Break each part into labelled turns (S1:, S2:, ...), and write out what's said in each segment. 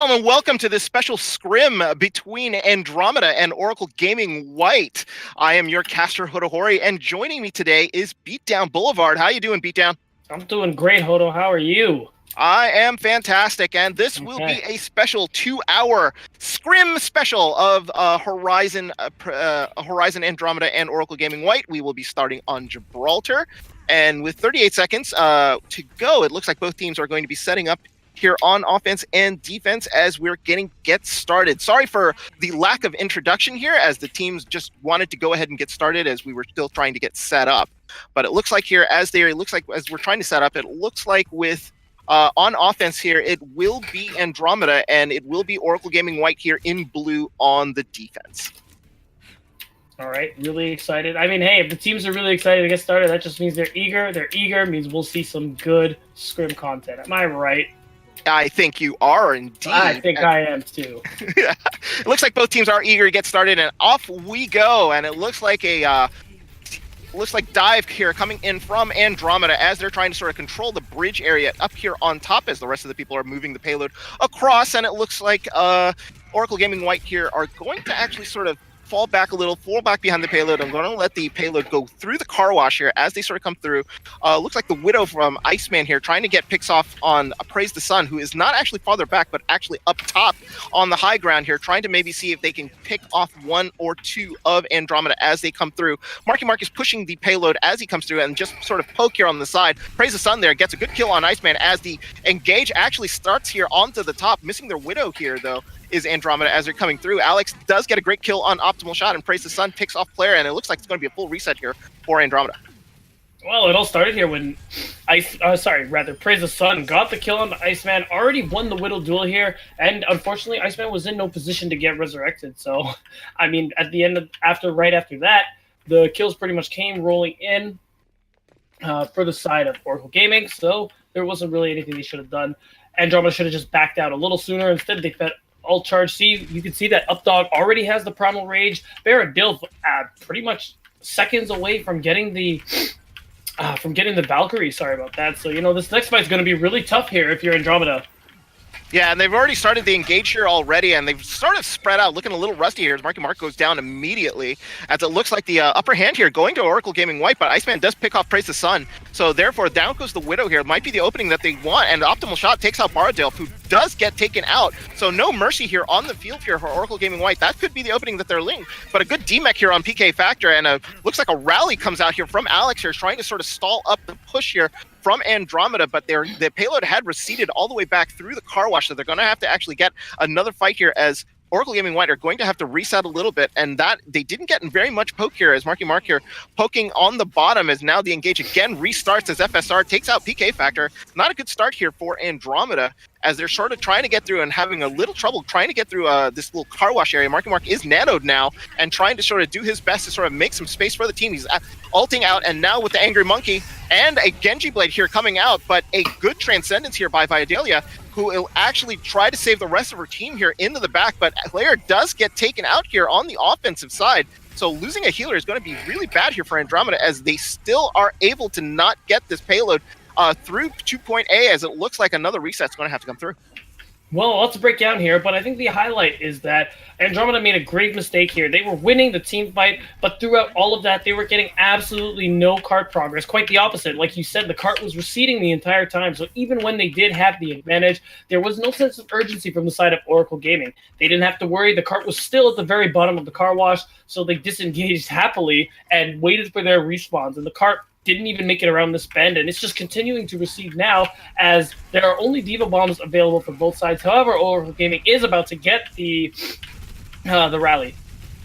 S1: And welcome to this special scrim between Andromeda and Oracle Gaming White. I am your caster Hodahori, and joining me today is Beatdown Boulevard. How you doing, Beatdown?
S2: I'm doing great, Hodo. How are you?
S1: I am fantastic, and this will be a special 2-hour scrim special of Horizon Andromeda and Oracle Gaming White. We will be starting on Gibraltar, and with 38 seconds to go, it looks like both teams are going to be setting up here on offense and defense as we're get started. Sorry for the lack of introduction here, as the teams just wanted to go ahead and get started as we were still trying to get set up. But it looks like here, as we're trying to set up, it looks like with on offense here, it will be Andromeda and it will be Oracle Gaming White here in blue on the defense.
S2: All right, really excited. I mean, hey, if the teams are really excited to get started, that just means they're eager. They're eager means we'll see some good scrim content. Am I right?
S1: I think you are indeed.
S2: I think I am too.
S1: Yeah. It looks like both teams are eager to get started, and off we go. And it looks like dive here coming in from Andromeda as they're trying to sort of control the bridge area up here on top as the rest of the people are moving the payload across. And it looks like Oracle Gaming White here are going to actually sort of fall back behind the payload. I'm going to let the payload go through the car wash here as they sort of come through. Looks like the Widow from Iceman here trying to get picks off on Praise the Sun, who is not actually farther back, but actually up top on the high ground here, trying to maybe see if they can pick off one or two of Andromeda as they come through. Marky Mark is pushing the payload as he comes through and just sort of poke here on the side. Praise the Sun there gets a good kill on Iceman as the engage actually starts here onto the top. Missing their Widow here, though, is Andromeda as they're coming through. Alex does get a great kill on Optimal Shot, and Praise the Sun picks off player, and it looks like it's going to be a full reset here for Andromeda.
S2: Well, it all started here when Praise the Sun got the kill on the Iceman, already won the Widow duel here, and unfortunately, Iceman was in no position to get resurrected. So, I mean, at the end right after that, the kills pretty much came rolling in for the side of Oracle Gaming. So there wasn't really anything they should have done. Andromeda should have just backed out a little sooner. Instead, they fed all charge. See, you can see that Updog already has the Primal Rage. Baradil pretty much seconds away from getting the Valkyrie. Sorry about that. So, this next fight is going to be really tough here if you're Andromeda.
S1: Yeah, and they've already started the engage here already, and they've sort of spread out, looking a little rusty here as Marky Mark goes down immediately, as it looks like the upper hand here going to Oracle Gaming White, but Iceman does pick off Praise the Sun, so therefore down goes the Widow here. It might be the opening that they want, and the Optimal Shot takes out Baradale, who does get taken out, so no mercy here on the field here for Oracle Gaming White. That could be the opening that they're linked, but a good DMech here on PK Factor, and looks like a rally comes out here from Alex here, trying to sort of stall up the push here from Andromeda, but the payload had receded all the way back through the car wash, so they're going to have to actually get another fight here as Oracle Gaming White are going to have to reset a little bit, and that they didn't get very much poke here as Marky Mark here poking on the bottom as now the engage again restarts as FSR takes out PK Factor. Not a good start here for Andromeda as they're sort of trying to get through and having a little trouble trying to get through this little car wash area. Marky Mark is nanoed now and trying to sort of do his best to sort of make some space for the team. He's ulting out, and now with the Angry Monkey and a Genji Blade here coming out, but a good Transcendence here by Vidalia, who will actually try to save the rest of her team here into the back, but player does get taken out here on the offensive side. So losing a healer is going to be really bad here for Andromeda as they still are able to not get this payload through to point A, as it looks like another reset's going to have to come through.
S2: Well, lots to break down here, but I think the highlight is that Andromeda made a grave mistake here. They were winning the team fight, but throughout all of that, they were getting absolutely no cart progress. Quite the opposite. Like you said, the cart was receding the entire time, so even when they did have the advantage, there was no sense of urgency from the side of Oracle Gaming. They didn't have to worry. The cart was still at the very bottom of the car wash, so they disengaged happily and waited for their respawns, and the cart didn't even make it around this bend, and it's just continuing to recede now as there are only Diva Bombs available for both sides. However, Oracle Gaming is about to get the rally.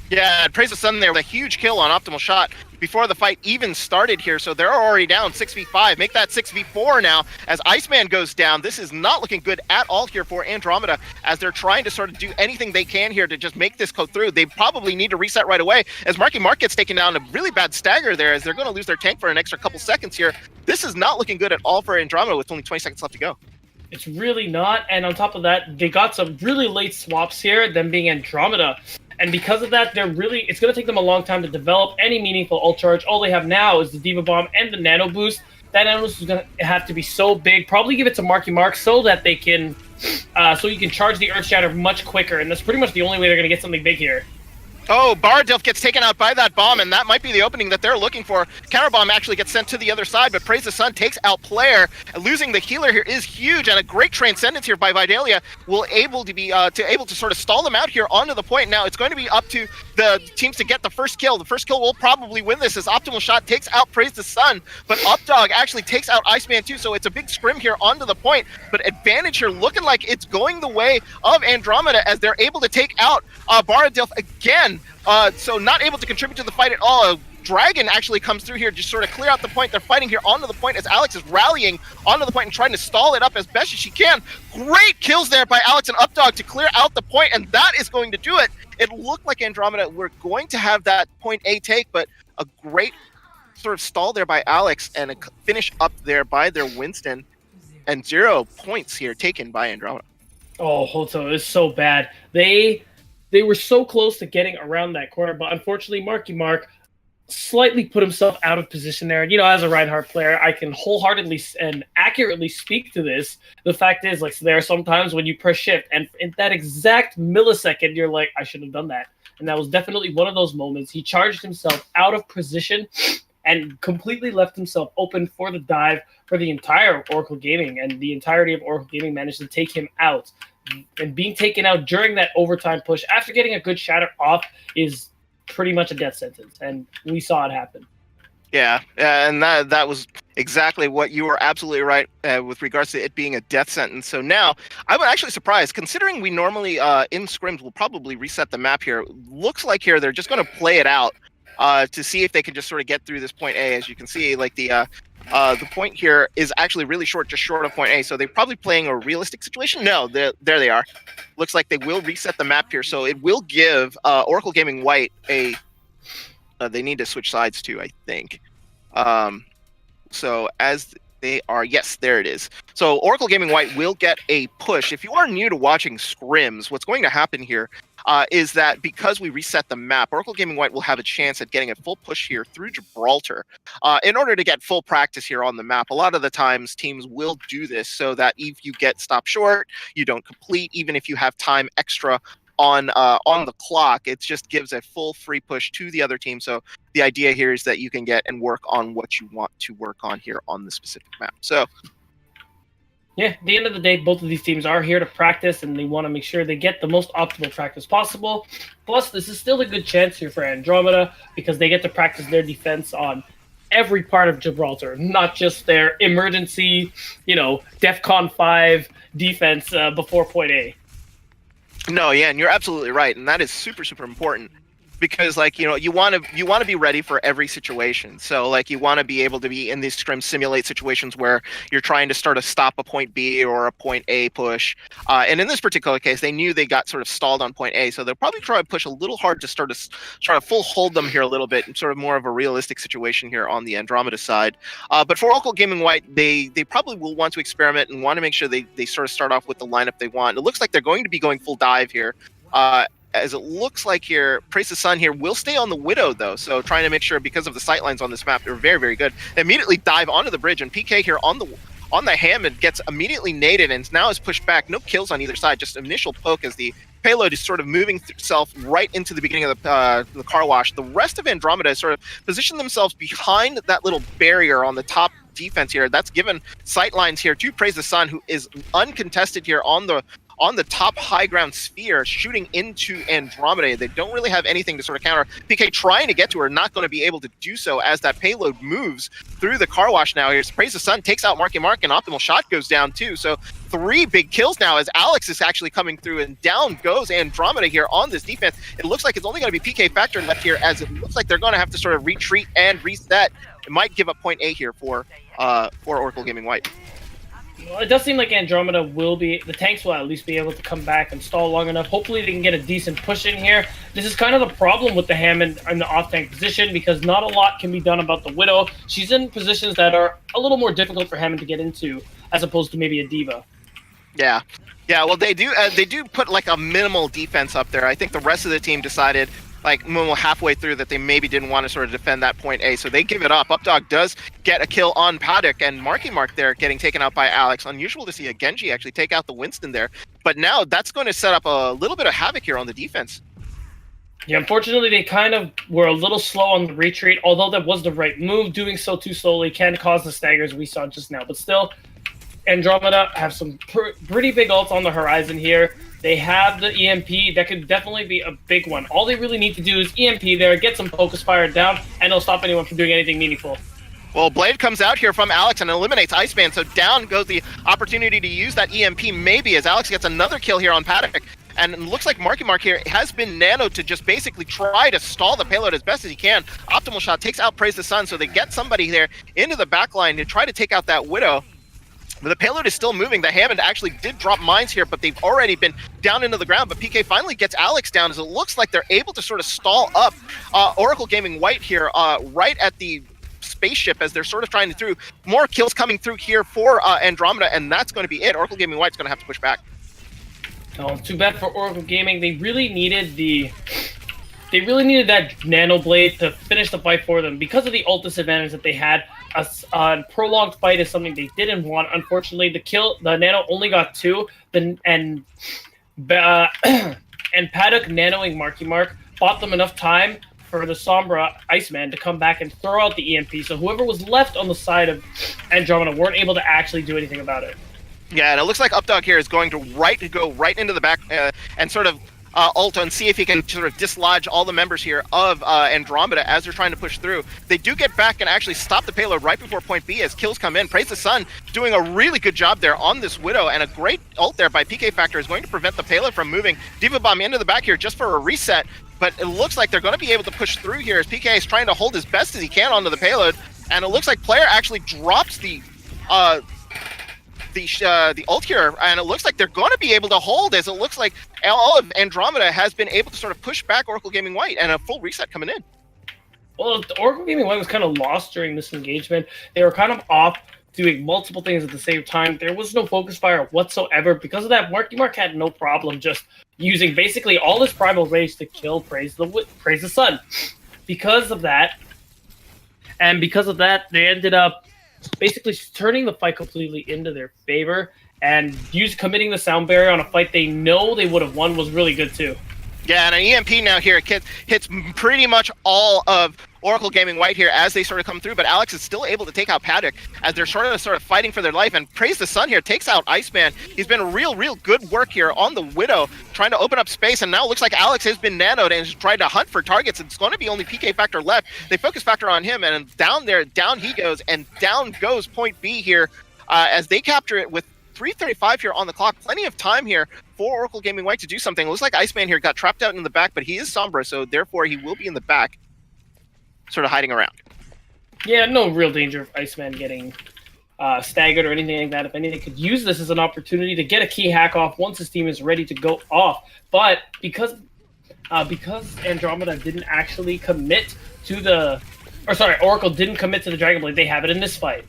S1: Yeah, Praise the Sun there with a huge kill on Optimal Shot before the fight even started here, so they're already down 6v5. Make that 6v4 now as Iceman goes down. This is not looking good at all here for Andromeda as they're trying to sort of do anything they can here to just make this go through. They probably need to reset right away as Marky Mark gets taken down. A really bad stagger there as they're going to lose their tank for an extra couple seconds here. This is not looking good at all for Andromeda with only 20 seconds left to go.
S2: It's really not, and on top of that, they got some really late swaps here, them being Andromeda. And because of that, it's going to take them a long time to develop any meaningful ult charge. All they have now is the Diva Bomb and the Nano Boost. That Nano Boost is going to have to be so big. Probably give it to Marky Mark so that they can so you can charge the Earth Shatter much quicker, and that's pretty much the only way they're going to get something big here.
S1: Oh, Baradilf gets taken out by that bomb, and that might be the opening that they're looking for. Counterbomb actually gets sent to the other side, but Praise the Sun takes out Player. Losing the healer here is huge, and a great transcendence here by Vidalia will able to sort of stall them out here onto the point. Now it's going to be up to the teams to get the first kill. The first kill will probably win this as Optimal Shot takes out Praise the Sun, but Updog actually takes out Iceman too, so it's a big scrim here onto the point, but advantage here looking like it's going the way of Andromeda as they're able to take out Baradilf again. So not able to contribute to the fight at all. Dragon actually comes through here to sort of clear out the point. They're fighting here onto the point as Alex is rallying onto the point and trying to stall it up as best as she can. Great kills there by Alex and Updog to clear out the point, and that is going to do it. It looked like Andromeda were going to have that point A take, but a great sort of stall there by Alex and a finish up there by their Winston, and 0 points here taken by Andromeda.
S2: Oh, Hoto is so bad. They were so close to getting around that corner, but unfortunately, Marky Mark slightly put himself out of position there. And, as a Reinhardt player, I can wholeheartedly and accurately speak to this. The fact is, like, there are some times when you press shift, and in that exact millisecond, you're like, I shouldn't have done that. And that was definitely one of those moments. He charged himself out of position and completely left himself open for the dive for the entire Oracle Gaming, and the entirety of Oracle Gaming managed to take him out. And being taken out during that overtime push after getting a good shatter off is pretty much a death sentence, and we saw it happen.
S1: Yeah, and that was exactly what you were absolutely right with regards to it being a death sentence. So now I'm actually surprised, considering we normally in scrims will probably reset the map here. Looks like here they're just going to play it out to see if they can just sort of get through this point A. As you can see, like the point here is actually really short, just short of point A. So they're probably playing a realistic situation. No, there they are. Looks like they will reset the map here. So it will give Oracle Gaming White a... they need to switch sides too, I think. So as they are... Yes, there it is. So Oracle Gaming White will get a push. If you are new to watching scrims, what's going to happen here is that because we reset the map, Oracle Gaming White will have a chance at getting a full push here through Gibraltar in order to get full practice here on the map. A lot of the times teams will do this so that if you get stopped short, you don't complete, even if you have time extra on the clock, it just gives a full free push to the other team. So the idea here is that you can get and work on what you want to work on here on the specific map. So
S2: yeah, at the end of the day, both of these teams are here to practice, and they want to make sure they get the most optimal practice possible. Plus, this is still a good chance here for Andromeda because they get to practice their defense on every part of Gibraltar, not just their emergency, DEFCON 5 defense before point A.
S1: No, yeah, and you're absolutely right, and that is super, super important. Because, you want to be ready for every situation. So, you want to be able to be in these scrims, simulate situations where you're trying to stop a point B or a point A push. And in this particular case, they knew they got sort of stalled on point A, so they'll probably try to push a little hard to try to full hold them here a little bit, and sort of more of a realistic situation here on the Andromeda side. But for Oracle Gaming White, they probably will want to experiment and want to make sure they sort of start off with the lineup they want. It looks like they're going to be going full dive here. As it looks like here, Praise the Sun here will stay on the Widow, though. So trying to make sure, because of the sightlines on this map, they're very, very good. They immediately dive onto the bridge, and PK here on the Hammond gets immediately naded and now is pushed back. No kills on either side, just initial poke as the payload is sort of moving itself right into the beginning of the car wash. The rest of Andromeda has sort of positioned themselves behind that little barrier on the top defense here. That's given sightlines here to Praise the Sun, who is uncontested here on the top high ground sphere, shooting into Andromeda. They don't really have anything to sort of counter. PK trying to get to her, not going to be able to do so as that payload moves through the car wash now. Here's Praise the Sun, takes out Marky Mark, and Optimal Shot goes down too. So 3 big kills now as Alex is actually coming through, and down goes Andromeda here on this defense. It looks like it's only going to be PK Factor left here, as it looks like they're going to have to sort of retreat and reset. It might give up point A here for Oracle Gaming White.
S2: Well, it does seem like Andromeda the tanks will at least be able to come back and stall long enough. Hopefully they can get a decent push in here. This is kind of the problem with the Hammond in the off-tank position, because not a lot can be done about the Widow. She's in positions that are a little more difficult for Hammond to get into, as opposed to maybe a D.Va.
S1: Yeah, well, they do put a minimal defense up there. I think the rest of the team decided like halfway through that they maybe didn't want to sort of defend that point A, so they give it up. Updog does get a kill on Paddock, and Marky Mark there getting taken out by Alex. Unusual to see a Genji actually take out the Winston there, but now that's going to set up a little bit of havoc here on the defense.
S2: Yeah, unfortunately, they kind of were a little slow on the retreat, although that was the right move. Doing so too slowly can cause the staggers we saw just now, but still, Andromeda have some pretty big ults on the horizon here. They have the EMP. That could definitely be a big one. All they really need to do is EMP there, get some focus fire down, and it'll stop anyone from doing anything meaningful.
S1: Well, Blade comes out here from Alex and eliminates Iceman, so down goes the opportunity to use that EMP maybe as Alex gets another kill here on Paddock. And it looks like Marky Mark here has been nanoed to just basically try to stall the payload as best as he can. Optimal Shot takes out Praise the Sun, so they get somebody there into the backline to try to take out that Widow. But the payload is still moving. The Hammond actually did drop mines here, but they've already been down into the ground. But PK finally gets Alex down as it looks like they're able to sort of stall up Oracle Gaming White here right at the spaceship as they're sort of trying to through more kills coming through here for Andromeda, and that's going to be it. Oracle Gaming White's going to have to push back.
S2: Oh, too bad for Oracle Gaming. They really needed that Nano Blade to finish the fight for them because of the ult disadvantage that they had. A prolonged fight is something they didn't want. Unfortunately, the Nano only got 2, and Paddock nanoing Marky Mark bought them enough time for the Sombra Iceman to come back and throw out the EMP. So whoever was left on the side of Andromeda weren't able to actually do anything about it.
S1: Yeah, and it looks like Updog here is going to go right into the back and sort of ult and see if he can sort of dislodge all the members here of Andromeda as they're trying to push through. They do get back and actually stop the payload right before point B as kills come in. Praise the Sun doing a really good job there on this Widow, and a great ult there by PK Factor is going to prevent the payload from moving. Diva Bomb into the back here just for a reset, but it looks like they're going to be able to push through here as PK is trying to hold as best as he can onto the payload, and it looks like Player actually drops the ult here, and it looks like they're going to be able to hold, as it looks like all of Andromeda has been able to sort of push back Oracle Gaming White, and a full reset coming in.
S2: Well, the Oracle Gaming White was kind of lost during this engagement. They were kind of off doing multiple things at the same time. There was no focus fire whatsoever. Because of that, Marky Mark had no problem just using basically all his primal rage to kill Praise the Sun. Because of that, they ended up basically turning the fight completely into their favor, and committing the sound barrier on a fight they know they would have won was really good too.
S1: Yeah, and an EMP now here hits pretty much all of Oracle Gaming White here as they sort of come through, but Alex is still able to take out Paddock as they're sort of fighting for their life, and Praise the Sun here takes out Iceman. He's been real good work here on the Widow, trying to open up space, and now it looks like Alex has been nanoed and is trying to hunt for targets. It's going to be only PK Factor left. They focus Factor on him, and down he goes, and down goes point B here as they capture it with 3:35 here on the clock. Plenty of time here for Oracle Gaming White to do something. It looks like Iceman here got trapped out in the back, but he is Sombra, so therefore he will be in the back, sort of hiding around.
S2: Yeah, no real danger of Iceman getting staggered or anything like that. If anything, could use this as an opportunity to get a key hack off once his team is ready to go off. But because Andromeda didn't actually commit to Oracle didn't commit to the Dragon Blade, they have it in this fight.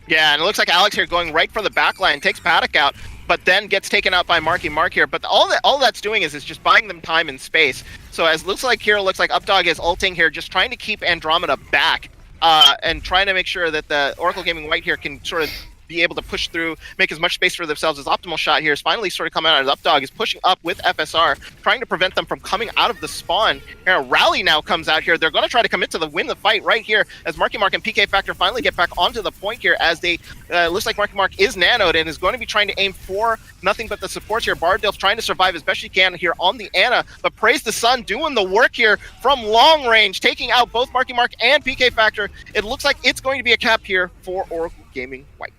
S1: Yeah, and it looks like Alex here going right for the backline, takes Paddock out, but then gets taken out by Marky Mark here. But all that's doing is just buying them time and space. So as looks like Updog is ulting here, just trying to keep Andromeda back and trying to make sure that the Oracle Gaming White here can sort of be able to push through, make as much space for themselves. As Optimal Shot here is finally sort of coming out as Updog is pushing up with FSR, trying to prevent them from coming out of the spawn. Here, Rally now comes out here. They're going to try to commit to win the fight right here as Marky Mark and PK Factor finally get back onto the point here as they, looks like Marky Mark is nanoed and is going to be trying to aim for nothing but the supports here. Bardale's trying to survive as best she can here on the Ana, but Praise the Sun doing the work here from long range, taking out both Marky Mark and PK Factor. It looks like it's going to be a cap here for Oracle Gaming White.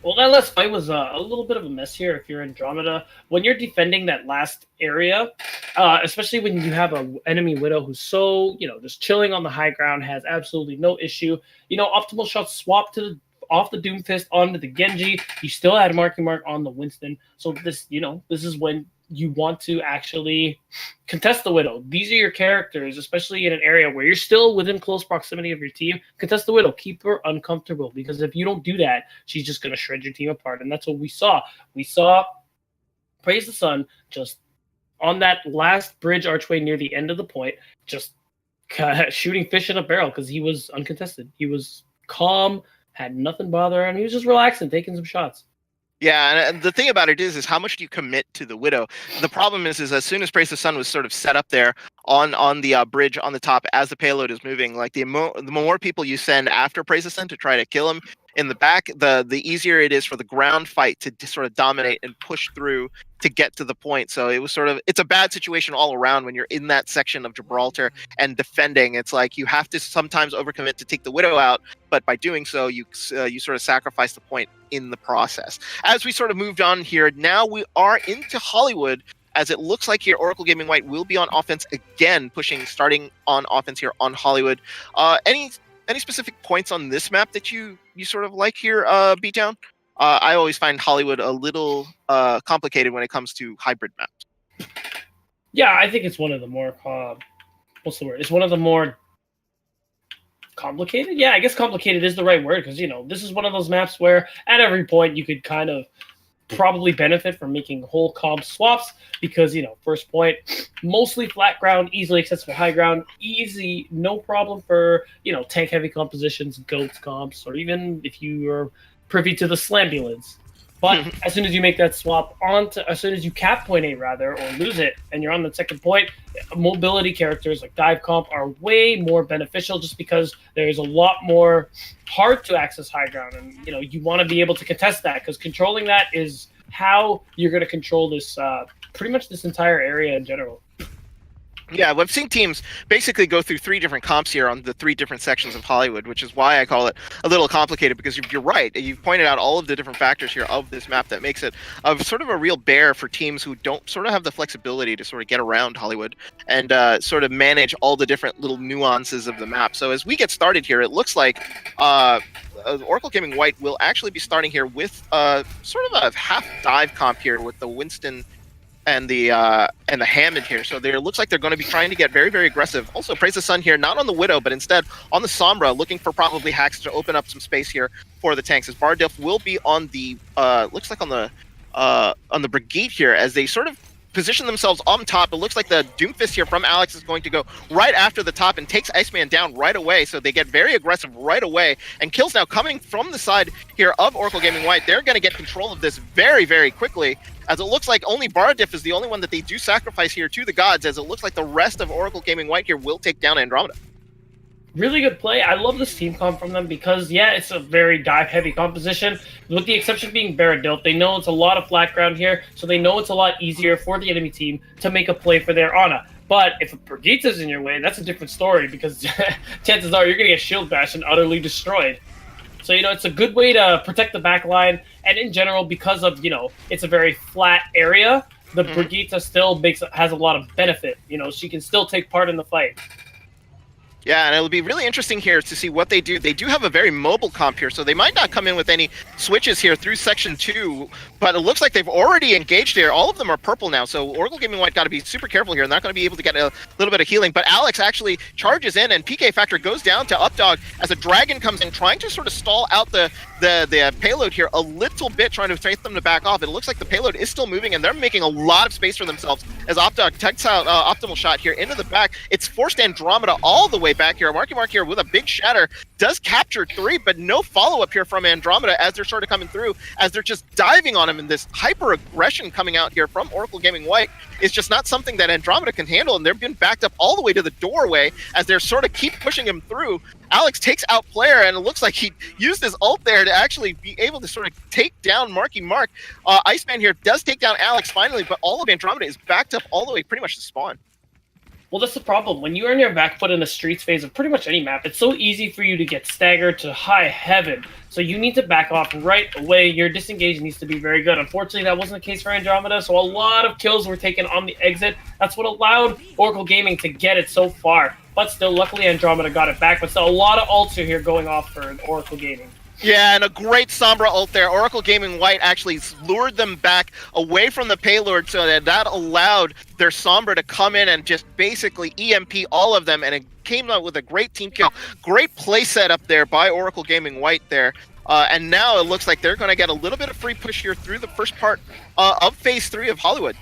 S2: Well, that last fight was a little bit of a mess here if you're Andromeda. When you're defending that last area, especially when you have an enemy Widow who's so, just chilling on the high ground, has absolutely no issue. Optimal Shot swapped off the Doomfist onto the Genji. You still had Marky Mark on the Winston. So this is when you want to actually contest the Widow. These are your characters, especially in an area where you're still within close proximity of your team. Contest the Widow. Keep her uncomfortable, because if you don't do that, she's just going to shred your team apart. And that's what we saw. We saw Praise the Sun just on that last bridge archway near the end of the point, just shooting fish in a barrel because he was uncontested. He was calm, had nothing bother him. He was just relaxing, taking some shots.
S1: Yeah, and the thing about it is how much do you commit to the Widow? The problem is as soon as Praise the Sun was sort of set up there on the bridge on the top as the payload is moving, like the more people you send after Praise the Sun to try to kill him in the back, the easier it is for the ground fight to sort of dominate and push through to get to the point. So it's a bad situation all around when you're in that section of Gibraltar and defending. It's like you have to sometimes overcommit to take the Widow out, but by doing so, you sort of sacrifice the point in the process. As we sort of moved on here, now we are into Hollywood, as it looks like here Oracle Gaming White will be on offense again, starting on offense here on Hollywood. Any specific points on this map that you sort of like here, Beatdown? I always find Hollywood a little complicated when it comes to hybrid maps.
S2: Yeah, I think it's one of the more what's the word? It's one of the more complicated. Yeah, I guess complicated is the right word because this is one of those maps where at every point you could kind of probably benefit from making whole comp swaps because first point, mostly flat ground, easily accessible high ground, easy, no problem for tank heavy compositions, goats comps, or even if you are privy to the slambulance. But as soon as you make that swap as soon as you cap point A rather, or lose it, and you're on the second point, mobility characters like dive comp are way more beneficial just because there's a lot more hard to access high ground. And, you want to be able to contest that because controlling that is how you're going to control this, pretty much this entire area in general.
S1: Yeah, we've seen teams basically go through 3 different comps here on the 3 different sections of Hollywood, which is why I call it a little complicated, because you're right. You've pointed out all of the different factors here of this map that makes it sort of a real bear for teams who don't sort of have the flexibility to sort of get around Hollywood and sort of manage all the different little nuances of the map. So as we get started here, it looks like Oracle Gaming White will actually be starting here with sort of a half dive comp here with the Winston and the Hammond here. So it looks like they're going to be trying to get very, very aggressive. Also, Praise the Sun here, not on the Widow, but instead on the Sombra, looking for probably hacks to open up some space here for the tanks. As Bardiff will be on the looks like on the Brigade here, as they sort of position themselves on top. It looks like the Doomfist here from Alex is going to go right after the top and takes Iceman down right away. So they get very aggressive right away. And kills now coming from the side here of Oracle Gaming White. They're going to get control of this very, very quickly, as it looks like only Bardiff is the only one that they do sacrifice here to the gods, as it looks like the rest of Oracle Gaming White here will take down Andromeda.
S2: Really good play. I love this team comp from them because, yeah, it's a very dive-heavy composition. With the exception being Baradilt, they know it's a lot of flat ground here, so they know it's a lot easier for the enemy team to make a play for their Ana. But if a Brigitta's in your way, that's a different story because chances are you're going to get shield bashed and utterly destroyed. So, it's a good way to protect the back line. And in general, because of, it's a very flat area, the Brigitta still has a lot of benefit. She can still take part in the fight.
S1: Yeah, and it'll be really interesting here to see what they do. They do have a very mobile comp here, so they might not come in with any switches here through Section 2, but it looks like they've already engaged here. All of them are purple now, so Oracle Gaming White got to be super careful here. They're not going to be able to get a little bit of healing, but Alex actually charges in, and PK Factor goes down to Updog as a Dragon comes in, trying to sort of stall out the payload here a little bit, trying to force them to back off. It looks like the payload is still moving, and they're making a lot of space for themselves as Updog takes out optimal shot here into the back. It's forced Andromeda all the way back here. Marky Mark here with a big shatter does capture 3, but no follow-up here from Andromeda as they're sort of coming through, as they're just diving on him, and this hyper-aggression coming out here from Oracle Gaming White is just not something that Andromeda can handle, and they're being backed up all the way to the doorway as they're sort of keep pushing him through. Alex takes out Player, and it looks like he used his ult there to actually be able to sort of take down Marky Mark. Iceman here does take down Alex finally, but all of Andromeda is backed up all the way pretty much to spawn.
S2: Well, that's the problem. When you're in your back foot in the streets phase of pretty much any map, it's so easy for you to get staggered to high heaven. So you need to back off right away. Your disengage needs to be very good. Unfortunately, that wasn't the case for Andromeda, so a lot of kills were taken on the exit. That's what allowed Oracle Gaming to get it so far. But still, luckily, Andromeda got it back. But still, a lot of ults are here going off for Oracle Gaming.
S1: Yeah, and a great Sombra ult there. Oracle Gaming White actually lured them back away from the payload, so that allowed their Sombra to come in and just basically EMP all of them, and it came out with a great team kill. Great play set up there by Oracle Gaming White there. And now it looks like they're going to get a little bit of free push here through the first part of Phase 3 of Hollywood.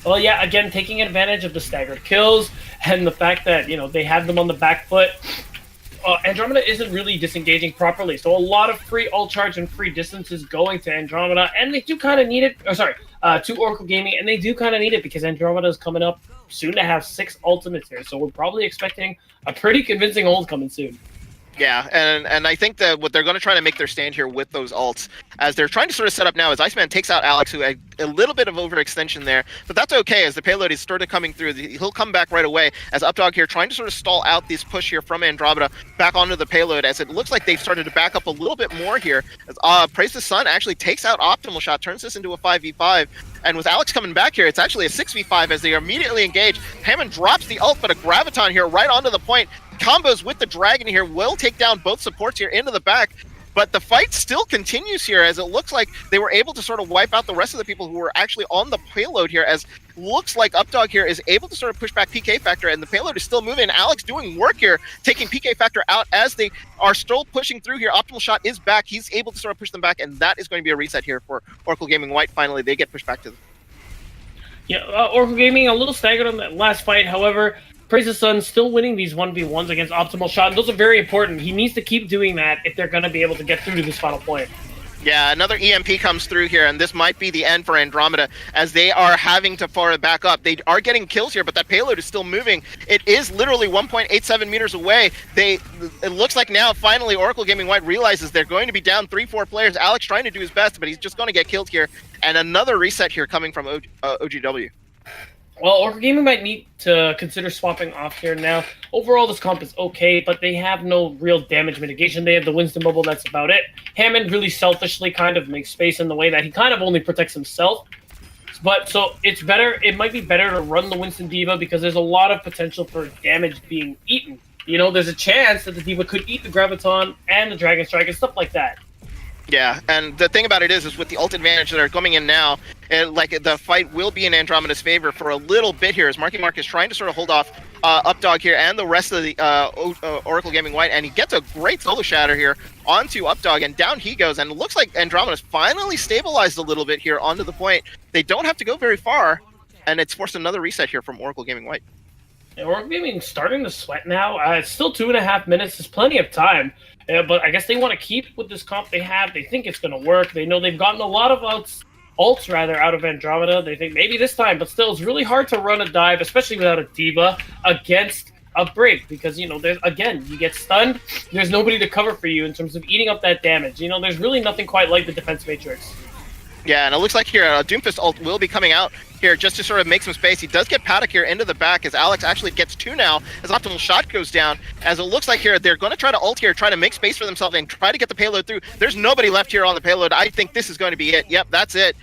S2: Well, yeah, again, taking advantage of the staggered kills and the fact that, they have them on the back foot. Andromeda isn't really disengaging properly, so a lot of free ult charge and free distance is going to Andromeda, and they do kind of need it. To Oracle Gaming, and they do kind of need it because Andromeda is coming up soon to have 6 ultimates here, so we're probably expecting a pretty convincing ult coming soon.
S1: Yeah, and I think that what they're going to try to make their stand here with those ults, as they're trying to sort of set up now, is Iceman takes out Alex, who had a little bit of overextension there, but that's okay, as the payload is started coming through. He'll come back right away, as Updog here trying to sort of stall out this push here from Andromeda back onto the payload, as it looks like they've started to back up a little bit more here. As Praise the Sun actually takes out Optimal Shot, turns this into a 5v5, and with Alex coming back here, it's actually a 6v5 as they are immediately engaged. Hammond drops the ult, but a Graviton here right onto the point. Combos with the Dragon here will take down both supports here into the back, but the fight still continues here, as it looks like they were able to sort of wipe out the rest of the people who were actually on the payload here, as looks like Updog here is able to sort of push back PK Factor, and the payload is still moving. Alex doing work here, taking PK Factor out as they are still pushing through here. Optimal Shot is back. He's able to sort of push them back, and that is going to be a reset here for Oracle Gaming White. Finally, they get pushed back to them.
S2: Yeah, Oracle Gaming a little staggered on that last fight. However, Praise the Sun still winning these 1v1s against Optimal Shot, and those are very important. He needs to keep doing that if they're going to be able to get through to this final point.
S1: Yeah, another EMP comes through here, and this might be the end for Andromeda, as they are having to far back up. They are getting kills here, but that payload is still moving. It is literally 1.87 meters away. It looks like now, finally, Oracle Gaming White realizes they're going to be down 3-4 players. Alex trying to do his best, but he's just going to get killed here. And another reset here coming from OGW.
S2: Well, Oracle Gaming might need to consider swapping off here now. Overall, this comp is okay, but they have no real damage mitigation. They have the Winston bubble, that's about it. Hammond really selfishly kind of makes space in the way that he kind of only protects himself. But so it's better, it might be better to run the Winston Diva because there's a lot of potential for damage being eaten. There's a chance that the Diva could eat the Graviton and the Dragon Strike and stuff like that.
S1: Yeah, and the thing about it is with the ult advantage that are coming in now, the fight will be in Andromeda's favor for a little bit here, as Marky Mark is trying to sort of hold off Updog here and the rest of the Oracle Gaming White, and he gets a great solo shatter here onto Updog, and down he goes, and it looks like Andromeda's finally stabilized a little bit here onto the point. They don't have to go very far, and it's forced another reset here from Oracle Gaming White.
S2: And Oracle Gaming starting to sweat now. It's still 2.5 minutes. There's plenty of time. But I guess they want to keep with this comp they have. They think it's going to work. They know they've gotten a lot of ults out of Andromeda. They think maybe this time, but still, it's really hard to run a dive, especially without a Diva, against a Brig, because, there's, again, you get stunned. There's nobody to cover for you in terms of eating up that damage. There's really nothing quite like the defense matrix.
S1: Yeah, and it looks like here Doomfist ult will be coming out here just to sort of make some space. He does get Paddock here into the back, as Alex actually gets 2 now as Optimal Shot goes down. As it looks like here, they're going to try to ult here, try to make space for themselves and try to get the payload through. There's nobody left here on the payload. I think this is going to be it. Yep, that's it.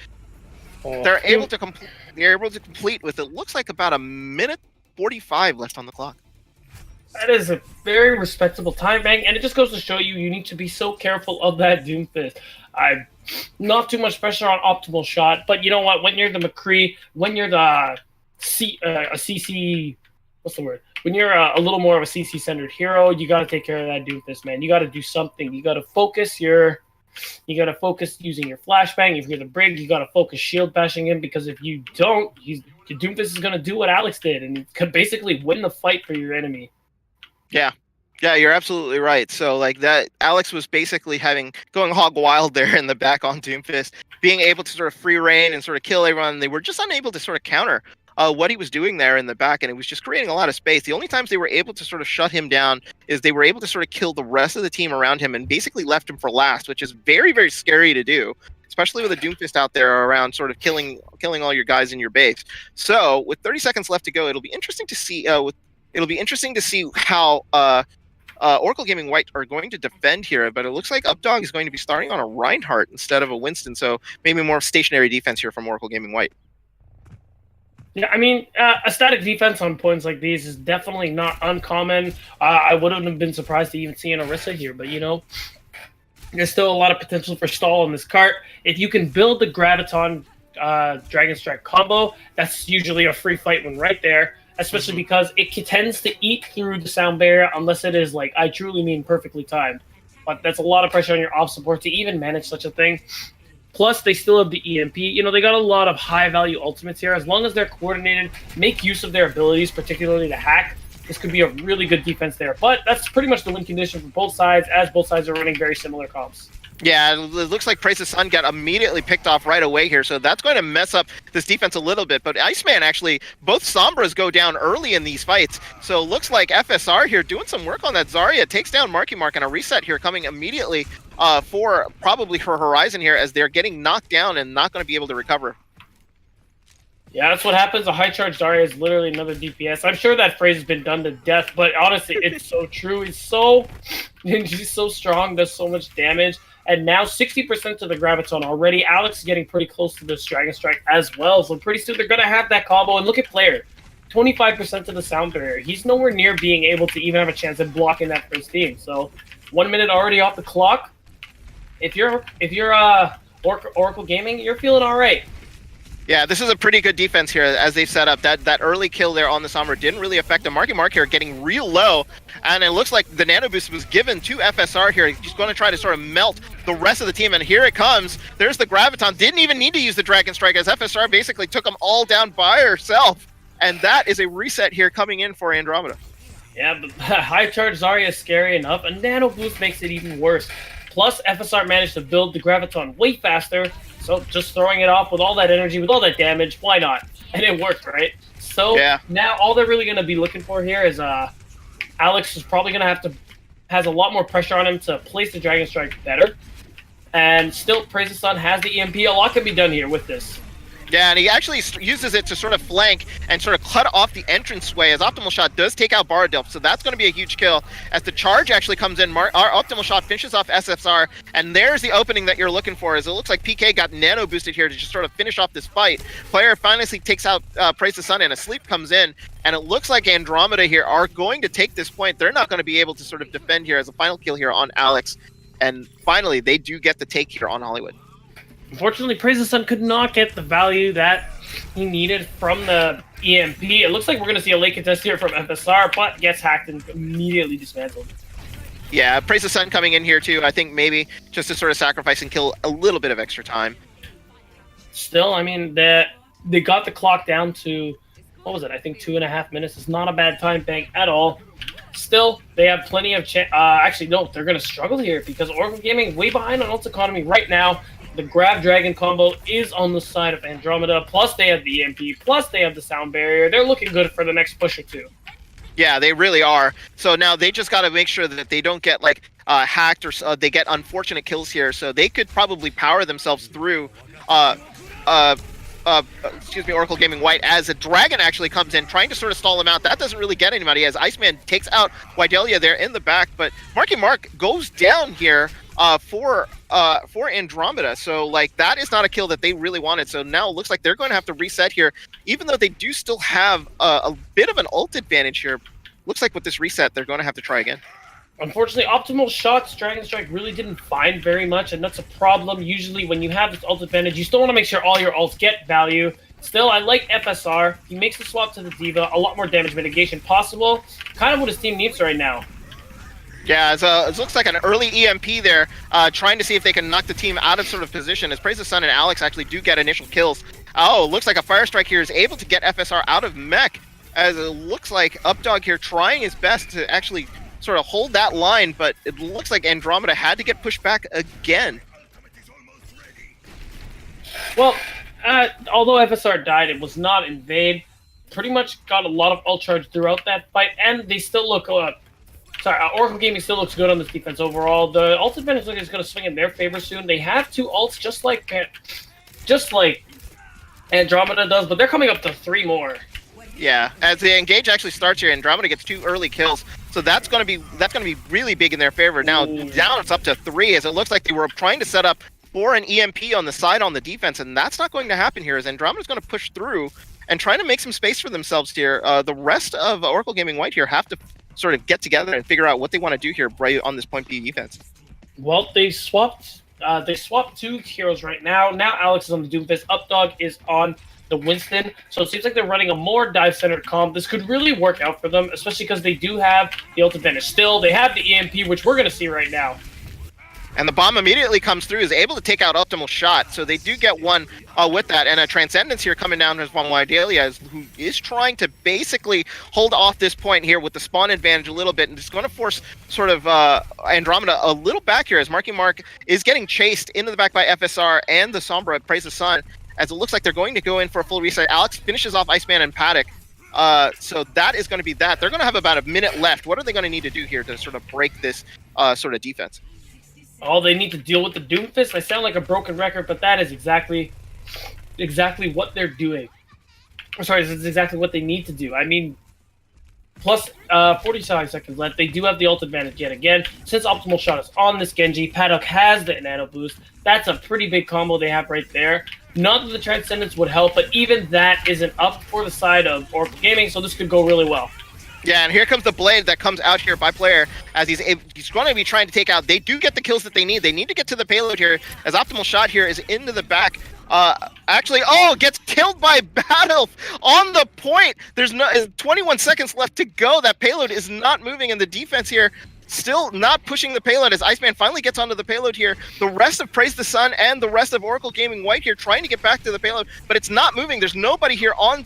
S1: They're able to complete with it looks like about 1:45 left on the clock.
S2: That is a very respectable time bank, and it just goes to show you need to be so careful of that Doomfist. Not too much pressure on Optimal Shot, but you know what? When you're the McCree, when you're the CC, what's the word? When you're a little more of a CC-centered hero, you got to take care of that Doomfist, man. You got to do something. You got to focus using your flashbang. If you're the Brig, you got to focus shield bashing him, because if you don't, the Doomfist is going to do what Alex did, and he could basically win the fight for your enemy.
S1: Yeah, you're absolutely right. So like that, Alex was basically going hog wild there in the back on Doomfist, being able to sort of free reign and sort of kill everyone. They were just unable to sort of counter what he was doing there in the back, and it was just creating a lot of space. The only times they were able to sort of shut him down is they were able to sort of kill the rest of the team around him and basically left him for last, which is very, very scary to do, especially with a Doomfist out there around sort of killing all your guys in your base. So with 30 seconds left to go, it'll be interesting to see how Oracle Gaming White are going to defend here, but it looks like Updog is going to be starting on a Reinhardt instead of a Winston, so maybe more stationary defense here from Oracle Gaming White.
S2: Yeah, I mean, a static defense on points like these is definitely not uncommon. I wouldn't have been surprised to even see an Orisa here, but there's still a lot of potential for stall in this cart. If you can build the Graviton Dragon Strike combo, that's usually a free fight when right there, especially because it tends to eat through the sound barrier unless it is, like, I truly mean perfectly timed. But that's a lot of pressure on your off support to even manage such a thing. Plus, they still have the EMP. You know, they got a lot of high-value ultimates here. As long as they're coordinated, make use of their abilities, particularly the hack, this could be a really good defense there. But that's pretty much the win condition for both sides, as both sides are running very similar comps.
S1: Yeah, it looks like Praise the Sun got immediately picked off right away here, so that's going to mess up this defense a little bit. But Iceman actually, both Sombras go down early in these fights, so it looks like FSR here doing some work on that. Zarya takes down Marky Mark, and a reset here coming immediately for probably her Horizon here, as they're getting knocked down and not going to be able to recover.
S2: Yeah, that's what happens. A high charge Zarya is literally another DPS. I'm sure that phrase has been done to death, but honestly, it's so true. She's so strong, does so much damage. And now 60% of the Graviton already. Alex is getting pretty close to this Dragon Strike as well. So pretty soon they're going to have that combo. And look at Player. 25% of the sound barrier. He's nowhere near being able to even have a chance at blocking that first team. So 1 minute already off the clock. If you're Oracle Gaming, you're feeling all right.
S1: Yeah, this is a pretty good defense here as they've set up. That early kill there on the Sombra didn't really affect them. Marky Mark here getting real low, and it looks like the nano boost was given to FSR here. He's going to try to sort of melt the rest of the team, and here it comes. There's the Graviton. Didn't even need to use the Dragon Strike, as FSR basically took them all down by herself. And that is a reset here coming in for Andromeda.
S2: Yeah, but high charge Zarya is scary enough. A nano boost makes it even worse. Plus, FSR managed to build the Graviton way faster. So just throwing it off with all that energy, with all that damage, why not? And it worked, right? So yeah. Now all they're really going to be looking for here is Alex is probably going to has a lot more pressure on him to place the Dragon Strike better. And still, Praise the Sun has the EMP. A lot can be done here with this.
S1: Yeah, and he actually uses it to sort of flank and sort of cut off the entranceway, as Optimal Shot does take out Baradelf, so that's going to be a huge kill. As the charge actually comes in, our Optimal Shot finishes off SFR, and there's the opening that you're looking for, as it looks like PK got nano boosted here to just sort of finish off this fight. Player finally takes out Praise the Sun, and a sleep comes in, and it looks like Andromeda here are going to take this point. They're not going to be able to sort of defend here as a final kill here on Alex, and finally they do get the take here on Hollywood.
S2: Unfortunately, Praise the Sun could not get the value that he needed from the EMP. It looks like we're going to see a late contest here from FSR, but gets hacked and immediately dismantled.
S1: Yeah, Praise the Sun coming in here too. I think maybe just to sort of sacrifice and kill a little bit of extra time.
S2: Still, I mean, they got the clock down to, what was it? I think 2.5 minutes. It's not a bad time bank at all. Still, they have plenty of actually, no, they're going to struggle here because Oracle Gaming way behind on Ult Economy right now. The Grab Dragon combo is on the side of Andromeda, plus they have the EMP, plus they have the sound barrier. They're looking good for the next push or two.
S1: Yeah, they really are. So now they just got to make sure that they don't get like hacked or they get unfortunate kills here. So they could probably power themselves through Oracle Gaming White, as a Dragon actually comes in trying to sort of stall him out. That doesn't really get anybody, as Iceman takes out Widelia there in the back, but Marky Mark goes down here for Andromeda. So like that is not a kill that they really wanted. So now it looks like they're going to have to reset here, even though they do still have a bit of an ult advantage here. Looks like with this reset they're going to have to try again.
S2: Unfortunately, Optimal Shots Dragon Strike really didn't find very much, and that's a problem. Usually when you have this ult advantage, you still want to make sure all your ults get value. Still, I like FSR. He makes the swap to the D.Va, a lot more damage mitigation possible. Kind of what his team needs right now.
S1: Yeah, it looks like an early EMP there, trying to see if they can knock the team out of sort of position, as Praise the Sun and Alex actually do get initial kills. Oh, looks like a Fire Strike here is able to get FSR out of mech, as it looks like Updog here trying his best to actually sort of hold that line, but it looks like Andromeda had to get pushed back again.
S2: Well, although FSR died, it was not in vain. Pretty much got a lot of ult charge throughout that fight, and they still look Oracle Gaming still looks good on this defense overall. The ult advantage is going to swing in their favor soon. They have 2 ults just like Andromeda does, but they're coming up to 3 more.
S1: Yeah, as the engage actually starts here, Andromeda gets 2 early kills, so that's going to be really big in their favor. Now down it's up to 3, as it looks like they were trying to set up for an EMP on the side on the defense, and that's not going to happen here, as Andromeda's going to push through and try to make some space for themselves here. The rest of Oracle Gaming White here have to sort of get together and figure out what they want to do here right on this point B defense.
S2: Well, they swapped 2 heroes right now. Now Alex is on the Doomfist. Updog is on the Winston. So it seems like they're running a more dive-centered comp. This could really work out for them, especially because they do have the ult advantage still. They have the EMP, which we're going to see right now.
S1: And the bomb immediately comes through, is able to take out Optimal Shot. So they do get one with that. And a Transcendence here coming down from Widelia, who is trying to basically hold off this point here with the spawn advantage a little bit. And it's going to force sort of Andromeda a little back here as Marky Mark is getting chased into the back by FSR and the Sombra, Praise the Sun, as it looks like they're going to go in for a full reset. Alex finishes off Iceman and Paddock. So that is going to be that. They're going to have about a minute left. What are they going to need to do here to sort of break this sort of defense?
S2: Oh, they need to deal with the Doomfist. I sound like a broken record, but that is exactly what they're doing. I'm sorry, this is exactly what they need to do. I mean, plus 45 seconds left. They do have the ult advantage yet again. Since Optimal Shot is on this Genji, Paddock has the nano boost. That's a pretty big combo they have right there. Not that the Transcendence would help, but even that isn't up for the side of Oracle Gaming, so this could go really well.
S1: Yeah, and here comes the blade that comes out here by player as he's going to be trying to take out. They do get the kills that they need. They need to get to the payload here as Optimal Shot here is into the back. Gets killed by Battle on the point. There's 21 seconds left to go. That payload is not moving, and the defense here still not pushing the payload as Iceman finally gets onto the payload here. The rest of Praise the Sun and the rest of Oracle Gaming White here trying to get back to the payload, but it's not moving. There's nobody here on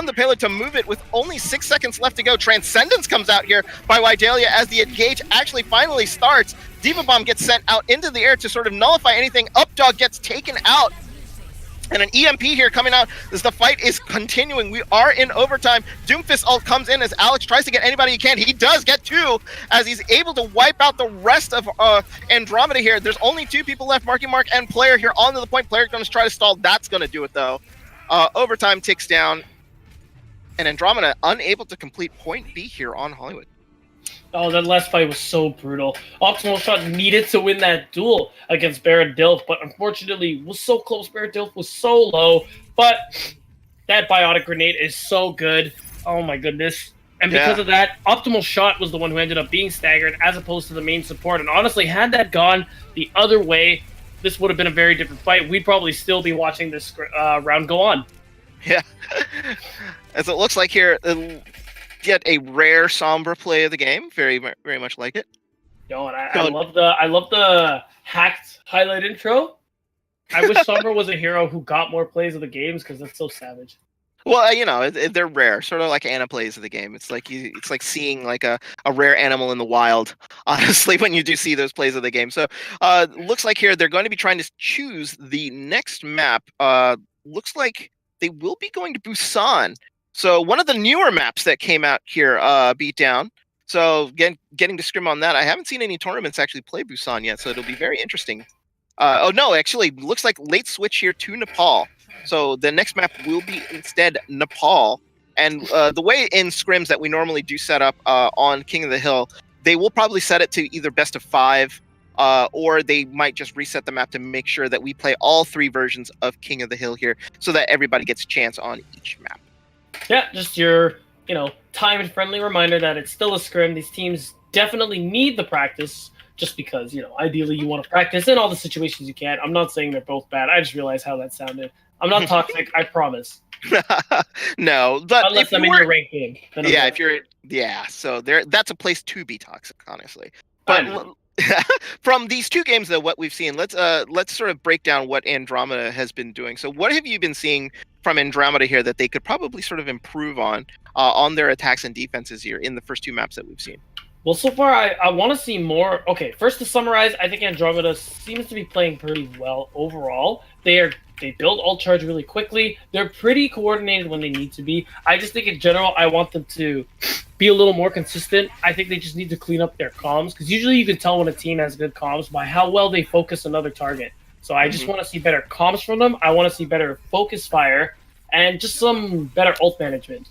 S1: the payload to move it with only 6 seconds left to go. Transcendence comes out here by Widelia as the engage actually finally starts. Diva Bomb gets sent out into the air to sort of nullify anything. Updog gets taken out. And an EMP here coming out as the fight is continuing. We are in overtime. Doomfist ult comes in as Alex tries to get anybody he can. He does get two as he's able to wipe out the rest of Andromeda here. There's only 2 people left, Marky Mark and Player here onto the point. Player going to try to stall. That's going to do it though. Overtime ticks down. And Andromeda unable to complete point B here on Hollywood.
S2: Oh, that last fight was so brutal. Optimal Shot needed to win that duel against Baron Dilf, but unfortunately was so close. Baron Dilf was so low, but that biotic grenade is so good. Oh my goodness. And because of that, Optimal Shot was the one who ended up being staggered as opposed to the main support. And honestly, had that gone the other way, this would have been a very different fight. We'd probably still be watching this round go on.
S1: Yeah. As it looks like here, get a rare Sombra play of the game. Very, very much like it.
S2: No, and I love the hacked highlight intro. I wish Sombra was a hero who got more plays of the games because that's so savage.
S1: Well, they're rare, sort of like Ana plays of the game. It's like seeing like a rare animal in the wild. Honestly, when you do see those plays of the game. So, looks like here they're going to be trying to choose the next map. Looks like they will be going to Busan. So one of the newer maps that came out here, Beatdown. So getting to Scrim on that. I haven't seen any tournaments actually play Busan yet, so it'll be very interesting. Actually, looks like late switch here to Nepal. So the next map will be instead Nepal. And the way in scrims that we normally do set up on King of the Hill, they will probably set it to either best of 5, or they might just reset the map to make sure that we play all 3 versions of King of the Hill here so that everybody gets a chance on each map.
S2: Yeah, just your, time and friendly reminder that it's still a scrim. These teams definitely need the practice just because, ideally you want to practice in all the situations you can. I'm not saying they're both bad. I just realized how that sounded. I'm not toxic, I promise.
S1: No, but
S2: unless I'm in your ranked game.
S1: So that's a place to be toxic, honestly. But from these 2 games, though, what we've seen, let's sort of break down what Andromeda has been doing. So what have you been seeing from Andromeda here that they could probably sort of improve on their attacks and defenses here in the first 2 maps that we've seen?
S2: Well, so far, I want to see more. Okay, first to summarize, I think Andromeda seems to be playing pretty well overall. They build ult charge really quickly. They're pretty coordinated when they need to be. I just think in general, I want them to be a little more consistent. I think they just need to clean up their comms, because usually you can tell when a team has good comms by how well they focus another target. So I just want to see better comms from them. I want to see better focus fire and just some better ult management.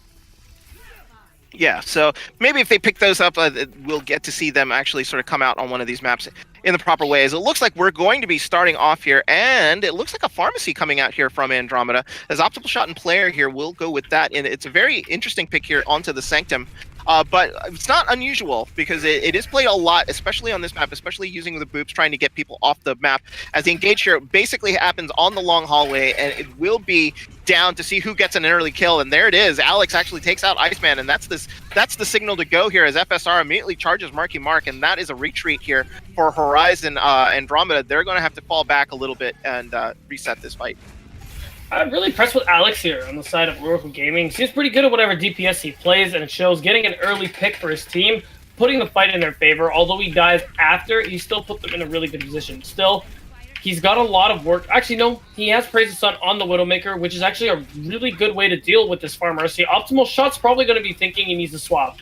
S1: Yeah, so maybe if they pick those up, we'll get to see them actually sort of come out on one of these maps in the proper ways. It looks like we're going to be starting off here, and it looks like a pharmacy coming out here from Andromeda, as Optimal Shot and Player here will go with that, and it's a very interesting pick here onto the Sanctum. But it's not unusual because it is played a lot, especially on this map, especially using the boops, trying to get people off the map. As the engage here basically happens on the long hallway, and it will be down to see who gets an early kill. And there it is. Alex actually takes out Iceman, and that's the signal to go here as FSR immediately charges Marky Mark, and that is a retreat here for Horizon Andromeda. They're going to have to fall back a little bit and reset this fight.
S2: I'm really impressed with Alex here on the side of Oracle Gaming. Seems pretty good at whatever DPS he plays, and it shows getting an early pick for his team, putting the fight in their favor. Although he dies after, he still put them in a really good position. Still, he's got a lot of work. Actually, no, he has Praise the Sun on the Widowmaker, which is actually a really good way to deal with this Farm Mercy. Optimal Shot's probably going to be thinking he needs to swap.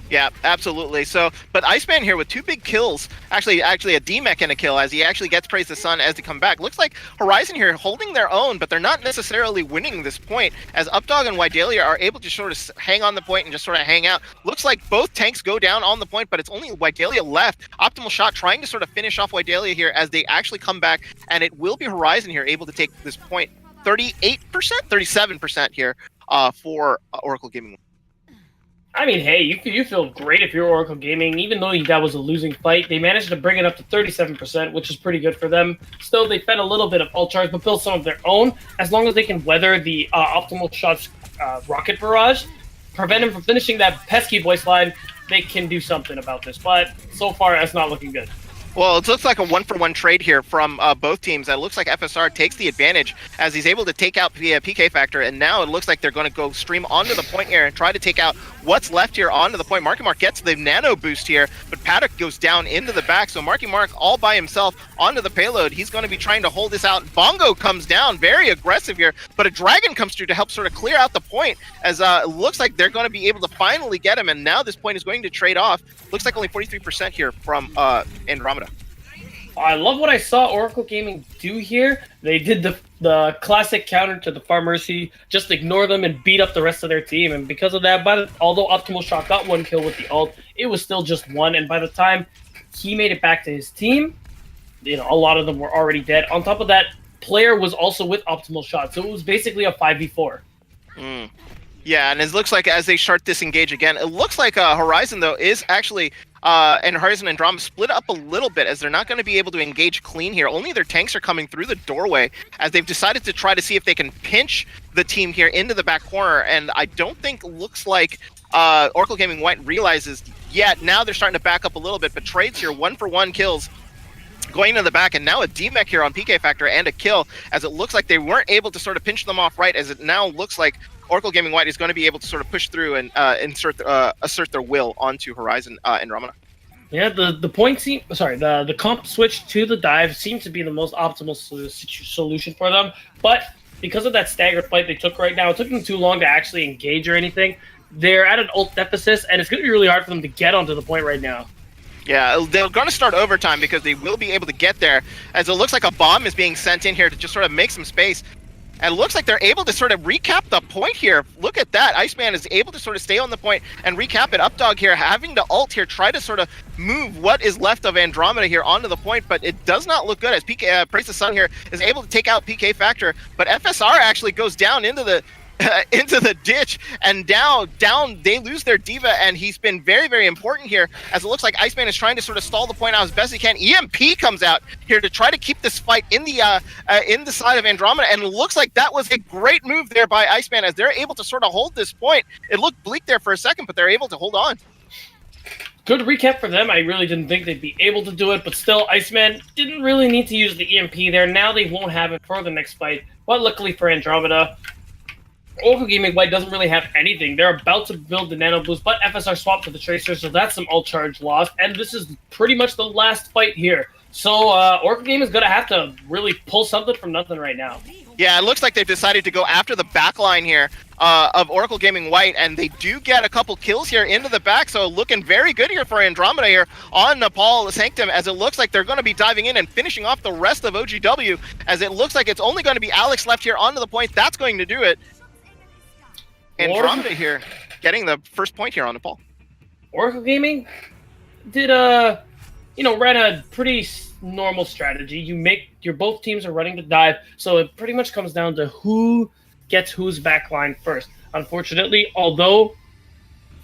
S1: Yeah, absolutely. So, but Iceman here with 2 big kills, actually a D-Mech and a kill as he actually gets Praise the Sun as they come back. Looks like Horizon here holding their own, but they're not necessarily winning this point as Updog and Widelia are able to sort of hang on the point and just sort of hang out. Looks like both tanks go down on the point, but it's only Widelia left. Optimal Shot trying to sort of finish off Widelia here as they actually come back, and it will be Horizon here able to take this point 38%, 37% here for Oracle Gaming.
S2: I mean, hey, you feel great if you're Oracle Gaming. Even though that was a losing fight, they managed to bring it up to 37%, which is pretty good for them. Still, they fed a little bit of ult charge, but built some of their own. As long as they can weather the Optimal Shot's rocket barrage, prevent him from finishing that pesky voice line, they can do something about this. But so far, that's not looking good.
S1: Well, it looks like a 1-for-1 trade here from both teams. It looks like FSR takes the advantage as he's able to take out the PK Factor, and now it looks like they're going to go stream onto the point here and try to take out what's left here onto the point. Marky Mark gets the nano boost here, but Paddock goes down into the back, so Marky Mark all by himself onto the payload. He's going to be trying to hold this out. Bongo comes down, very aggressive here, but a dragon comes through to help sort of clear out the point as it looks like they're going to be able to finally get him, and now this point is going to trade off. Looks like only 43% here from Andromeda.
S2: I love what I saw Oracle Gaming do here. They did the classic counter to the Farm Mercy, just ignore them and beat up the rest of their team. And because of that, although Optimal Shot got 1 kill with the ult, it was still just 1. And by the time he made it back to his team, a lot of them were already dead. On top of that, player was also with Optimal Shot, so it was basically a 5v4.
S1: Yeah, and it looks like as they start disengage again, it looks like Horizon, though, is actually... and Horizon and Andromeda split up a little bit as they're not going to be able to engage clean here. Only their tanks are coming through the doorway as they've decided to try to see if they can pinch the team here into the back corner. And I don't think looks like Oracle Gaming White realizes yet. Now they're starting to back up a little bit, but trades here, 1-for-1 kills going into the back, and now a D-Mech here on PK Factor and a kill as it looks like they weren't able to sort of pinch them off right, as it now looks like Oracle Gaming White is going to be able to sort of push through and assert their will onto Horizon Andromeda.
S2: Yeah, the comp switch to the dive seems to be the most optimal solution for them. But because of that staggered fight they took right now, it took them too long to actually engage or anything. They're at an ult deficit, and it's going to be really hard for them to get onto the point right now.
S1: Yeah, they're going to start overtime because they will be able to get there, as it looks like a bomb is being sent in here to just sort of make some space. And it looks like they're able to sort of recap the point here. Look at that. Iceman is able to sort of stay on the point and recap it. Updog here having to ult here, try to sort of move what is left of Andromeda here onto the point, but it does not look good as PK Praise the Sun here is able to take out PK Factor, but FSR actually goes down into the ditch, and down they lose their diva, and he's been very, very important here as it looks like Iceman is trying to sort of stall the point out as best he can. EMP comes out here to try to keep this fight in the side of Andromeda, and it looks like that was a great move there by Iceman as they're able to sort of hold this point. It looked bleak there for a second, but they're able to hold on.
S2: Good recap for them. I really didn't think they'd be able to do it, but still, Iceman didn't really need to use the EMP there. Now they won't have it for the next fight, but luckily for Andromeda, Oracle Gaming White doesn't really have anything. They're about to build the nano boost, but FSR swapped to the Tracer, so that's some ult charge lost, and this is pretty much the last fight here. So Oracle Gaming is going to have to really pull something from nothing right now.
S1: Yeah, it looks like they've decided to go after the back line here of Oracle Gaming White, and they do get a couple kills here into the back, so looking very good here for Andromeda here on Nepal Sanctum, as it looks like they're going to be diving in and finishing off the rest of OGW, as it looks like it's only going to be Alex left here onto the point. That's going to do it. Andromeda here getting the first point here on Nepal.
S2: Oracle Gaming did ran a pretty normal strategy. Both teams are running to dive, so it pretty much comes down to who gets whose back line first. Unfortunately, although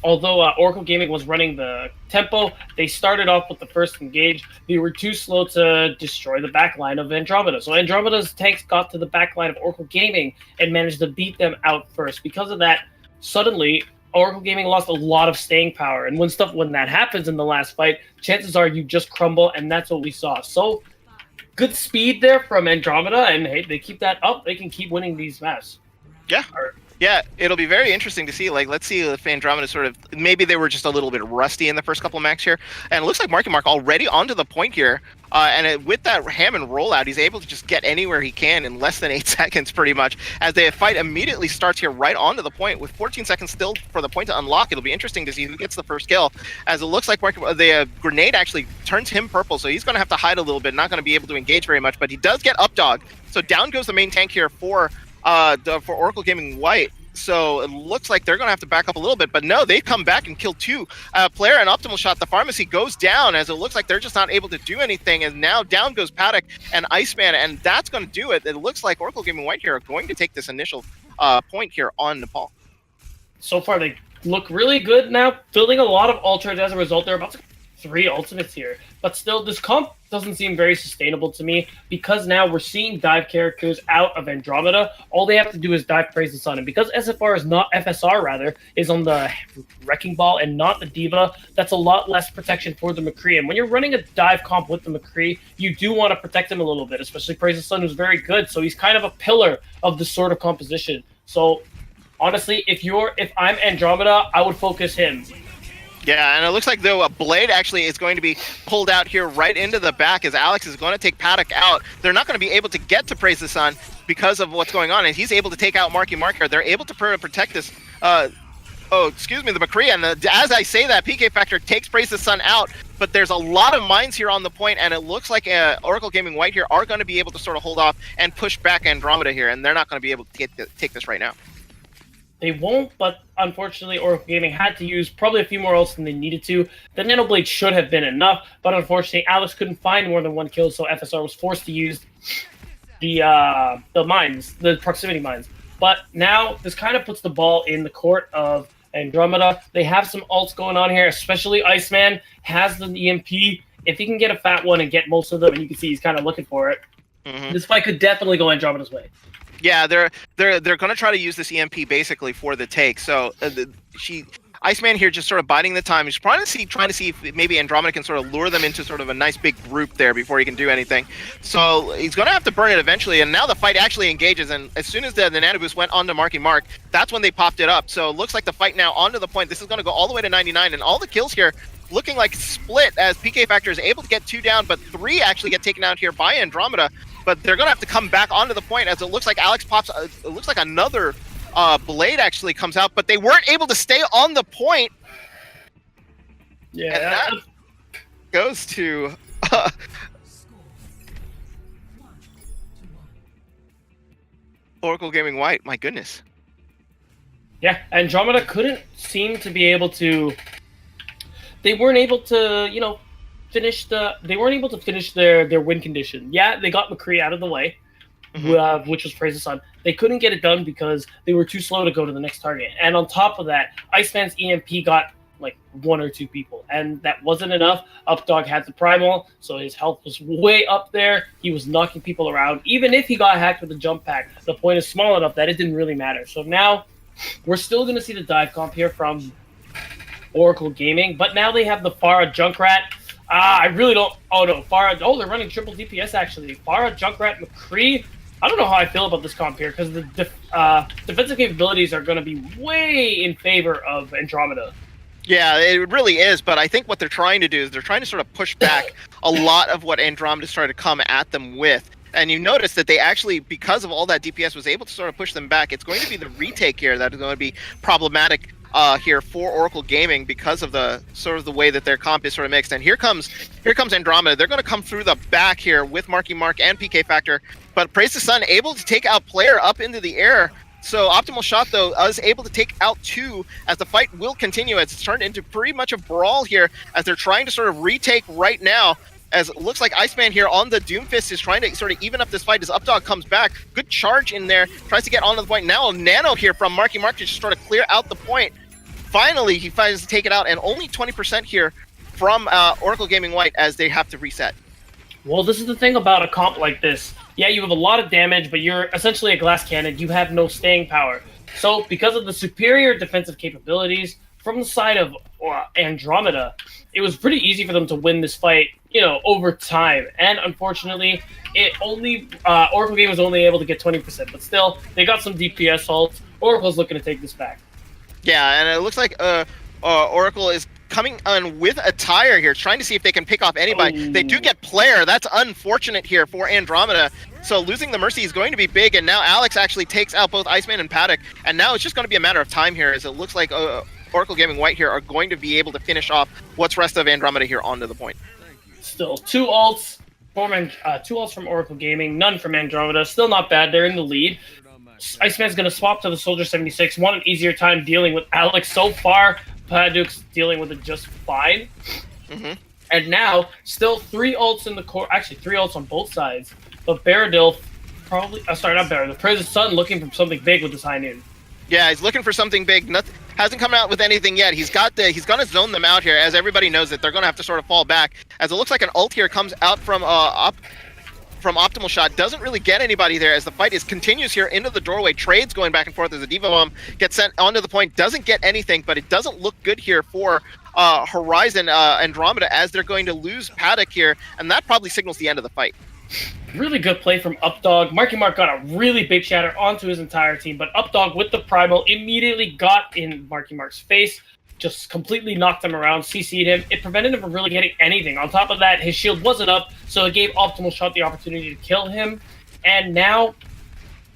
S2: although Oracle Gaming was running the tempo, they started off with the first engage. They were too slow to destroy the backline of Andromeda. So Andromeda's tanks got to the backline of Oracle Gaming and managed to beat them out first. Because of that, suddenly Oracle Gaming lost a lot of staying power. And when that happens in the last fight, chances are you just crumble, and that's what we saw. So good speed there from Andromeda, and hey, they keep that up, they can keep winning these maps.
S1: Yeah. Yeah, it'll be very interesting to see. Like, let's see if Andromeda sort of, maybe they were just a little bit rusty in the first couple of maps here. And it looks like Marky Mark already onto the point here. With that Hammond rollout, he's able to just get anywhere he can in less than 8 seconds, pretty much, as the fight immediately starts here right onto the point with 14 seconds still for the point to unlock. It'll be interesting to see who gets the first kill, as it looks like the grenade actually turns him purple, so he's going to have to hide a little bit, not going to be able to engage very much, but he does get up dog. So down goes the main tank here for Oracle Gaming White. So it looks like they're going to have to back up a little bit, but no, they come back and kill two. Player and Optimal Shot, the pharmacy goes down, as it looks like they're just not able to do anything, and now down goes Paddock and Iceman, and that's going to do it. It looks like Oracle Gaming White here are going to take this initial point here on Nepal.
S2: So far, they look really good now, building a lot of ultras as a result. They're about to 3 ultimates here, but still, this comp doesn't seem very sustainable to me, because now we're seeing dive characters out of Andromeda. All they have to do is dive Praise the Sun, and because FSR rather is on the Wrecking Ball and not the Diva, that's a lot less protection for the McCree. And when you're running a dive comp with the McCree, you do want to protect him a little bit, especially Praise the Sun, who's very good, so he's kind of a pillar of this sort of composition. So honestly, if I'm Andromeda, I would focus him.
S1: Yeah, and it looks like, though, a Blade actually is going to be pulled out here right into the back, as Alex is going to take Paddock out. They're not going to be able to get to Praise the Sun because of what's going on, and he's able to take out Marky Mark here. They're able to protect this, the McCree, and as I say that, PK Factor takes Praise the Sun out, but there's a lot of mines here on the point, and it looks like Oracle Gaming White here are going to be able to sort of hold off and push back Andromeda here, and they're not going to be able to take this right now.
S2: They won't, but unfortunately, Oracle Gaming had to use probably a few more ults than they needed to. The Nano Blade should have been enough, but unfortunately, Alex couldn't find more than 1 kill, so FSR was forced to use the mines, the proximity mines. But now, this kind of puts the ball in the court of Andromeda. They have some ults going on here, especially Iceman has the EMP. If he can get a fat one and get most of them, and you can see he's kind of looking for it, this fight could definitely go Andromeda's way.
S1: Yeah, they're going to try to use this EMP basically for the take. So Iceman here just sort of biding the time. He's trying to see if maybe Andromeda can sort of lure them into sort of a nice big group there before he can do anything. So he's going to have to burn it eventually, and now the fight actually engages, and as soon as the Nano Boost went onto Marky Mark, that's when they popped it up. So it looks like the fight now onto the point. This is going to go all the way to 99, and all the kills here looking like split, as PK Factor is able to get 2 down, but 3 actually get taken out here by Andromeda. But they're going to have to come back onto the point, as it looks like Alex pops. It looks like another Blade actually comes out, but they weren't able to stay on the point.
S2: Yeah,
S1: and that goes to Oracle Gaming White. My goodness.
S2: Yeah, Andromeda couldn't seem to be able to. They weren't able to, finish their win condition. Yeah, they got McCree out of the way, which was Praise the Sun. They couldn't get it done because they were too slow to go to the next target. And on top of that, Iceman's EMP got like 1 or 2 people, and that wasn't enough. Updog had the primal, so his health was way up there. He was knocking people around. Even if he got hacked with a jump pack, the point is small enough that it didn't really matter. So now we're still going to see the dive comp here from Oracle Gaming, but now they have the Pharah Junkrat. I really don't. Oh no, Pharah. Oh, they're running triple DPS actually. Pharah, Junkrat, McCree. I don't know how I feel about this comp here, because the defensive capabilities are going to be way in favor of Andromeda.
S1: Yeah, it really is, but I think what they're trying to do is they're trying to sort of push back a lot of what Andromeda's trying to come at them with. And you notice that they actually, because of all that DPS, was able to sort of push them back. It's going to be the retake here that is going to be problematic here for Oracle Gaming, because of the sort of the way that their comp is sort of mixed. And here comes Andromeda. They're going to come through the back here with Marky Mark and PK Factor, but Praise the Sun able to take out Player up into the air. So Optimal Shot, though, is able to take out 2, as the fight will continue, as it's turned into pretty much a brawl here, as they're trying to sort of retake right now. As it looks like Iceman here on the Doomfist is trying to sort of even up this fight as Updog comes back. Good charge in there, tries to get onto the point. Now Nano here from Marky Mark to just sort of clear out the point. finally he finds to take it out, and only 20% here from Oracle Gaming White as they have to reset.
S2: Well, this is the thing about a comp like this. Yeah, you have a lot of damage, but you're essentially a glass cannon. You have no staying power. So, because of the superior defensive capabilities from the side of Andromeda, it was pretty easy for them to win this fight, over time. And unfortunately, Oracle Game was only able to get 20%, but still, they got some DPS ults. Oracle's looking to take this back.
S1: Yeah, and it looks like Oracle is coming on with a tire here, trying to see if they can pick off anybody.
S2: Oh.
S1: They do get Player. That's unfortunate here for Andromeda. So losing the Mercy is going to be big, and now Alex actually takes out both Iceman and Paddock, and now it's just going to be a matter of time here, as it looks like Oracle Gaming White here are going to be able to finish off what's rest of Andromeda here onto the point.
S2: Still, two ults from Oracle Gaming, none from Andromeda. Still not bad. They're in the lead. Iceman's going to swap to the Soldier 76. Want an easier time dealing with Alex so far. Paddock's dealing with it just fine. And now, still 3 ults in the core. Actually, 3 ults on both sides. But Baradil probably... sorry, not Baradil. Praise Sun looking for something big with this high noon.
S1: Yeah, he's looking for something big. Nothing hasn't come out with anything yet. He's going to zone them out here, as everybody knows that they're going to have to sort of fall back. As it looks like an ult here comes out from Optimal Shot, doesn't really get anybody there as the fight continues here into the doorway. Trades going back and forth as a Diva Bomb gets sent onto the point, doesn't get anything, but it doesn't look good here for Horizon Andromeda, as they're going to lose Paddock here, and that probably signals the end of the fight.
S2: Really good play from Updog. Marky Mark got a really big shatter onto his entire team, but Updog with the Primal immediately got in Marky Mark's face, just completely knocked him around, CC'd him. It prevented him from really getting anything. On top of that, his shield wasn't up, so it gave Optimal Shot the opportunity to kill him. And now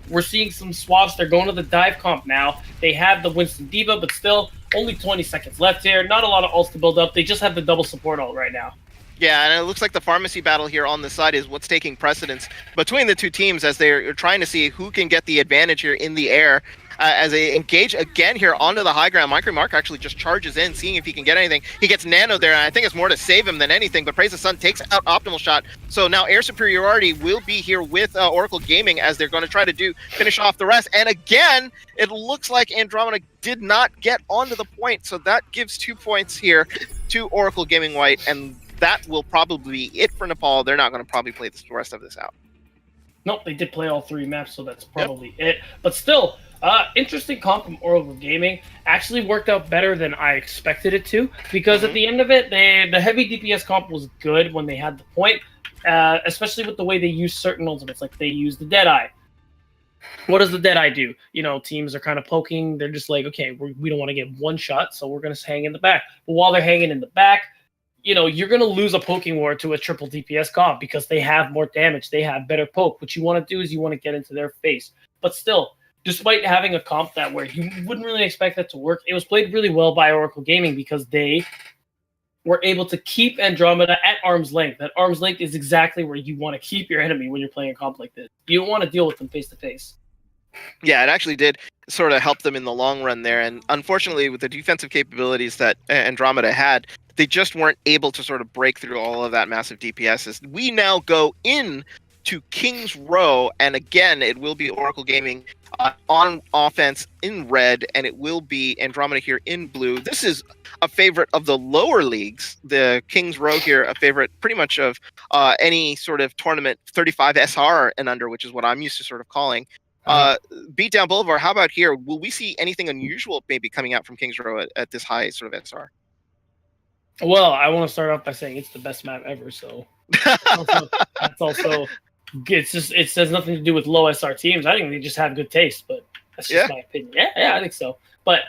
S2: we're seeing some swaps. They're going to the dive comp now. They have the Winston Diva, but still only 20 seconds left here. Not a lot of ults to build up. They just have the double support ult right now.
S1: Yeah, and it looks like the pharmacy battle here on the side is what's taking precedence between the two teams, as they're trying to see who can get the advantage here in the air. As they engage again here onto the high ground, Marky Mark actually just charges in, seeing if he can get anything. He gets Nano there, and I think it's more to save him than anything, but Praise the Sun takes out Optimal Shot. So now air superiority will be here with Oracle Gaming, as they're going to try to finish off the rest. And again, it looks like Andromeda did not get onto the point, so that gives 2 points here to Oracle Gaming White, and that will probably be it for Nepal. They're not going to probably play the rest of this out.
S2: Nope, they did play all 3 maps, so that's probably it. But still, interesting comp from Oracle Gaming. Actually worked out better than I expected it to, because at the end of it, the heavy DPS comp was good when they had the point, especially with the way they use certain ultimates, like they use the Deadeye. What does the Deadeye do? Teams are kind of poking. They're just like, okay, we don't want to get one shot, so we're going to hang in the back. But while they're hanging in the back, you're going to lose a poking war to a triple DPS comp, because they have more damage. They have better poke. What you want to do is you want to get into their face. But still, despite having a comp that where you wouldn't really expect that to work, it was played really well by Oracle Gaming, because they were able to keep Andromeda at arm's length. That arm's length is exactly where you want to keep your enemy when you're playing a comp like this. You don't want to deal with them face to face.
S1: Yeah, it actually did sort of help them in the long run there. And unfortunately, with the defensive capabilities that Andromeda had, they just weren't able to sort of break through all of that massive DPS. As we now go in to King's Row, and again, it will be Oracle Gaming on offense in red, and it will be Andromeda here in blue. This is a favorite of the lower leagues. The King's Row here, a favorite pretty much of any sort of tournament, 35 SR and under, which is what I'm used to sort of calling. Beatdown Boulevard, how about here? Will we see anything unusual maybe coming out from King's Row at this high sort of SR?
S2: Well, I want to start off by saying it's the best map ever, so that's also it has nothing to do with low SR teams. I think they just have good taste, but that's just my opinion. Yeah, I think so. But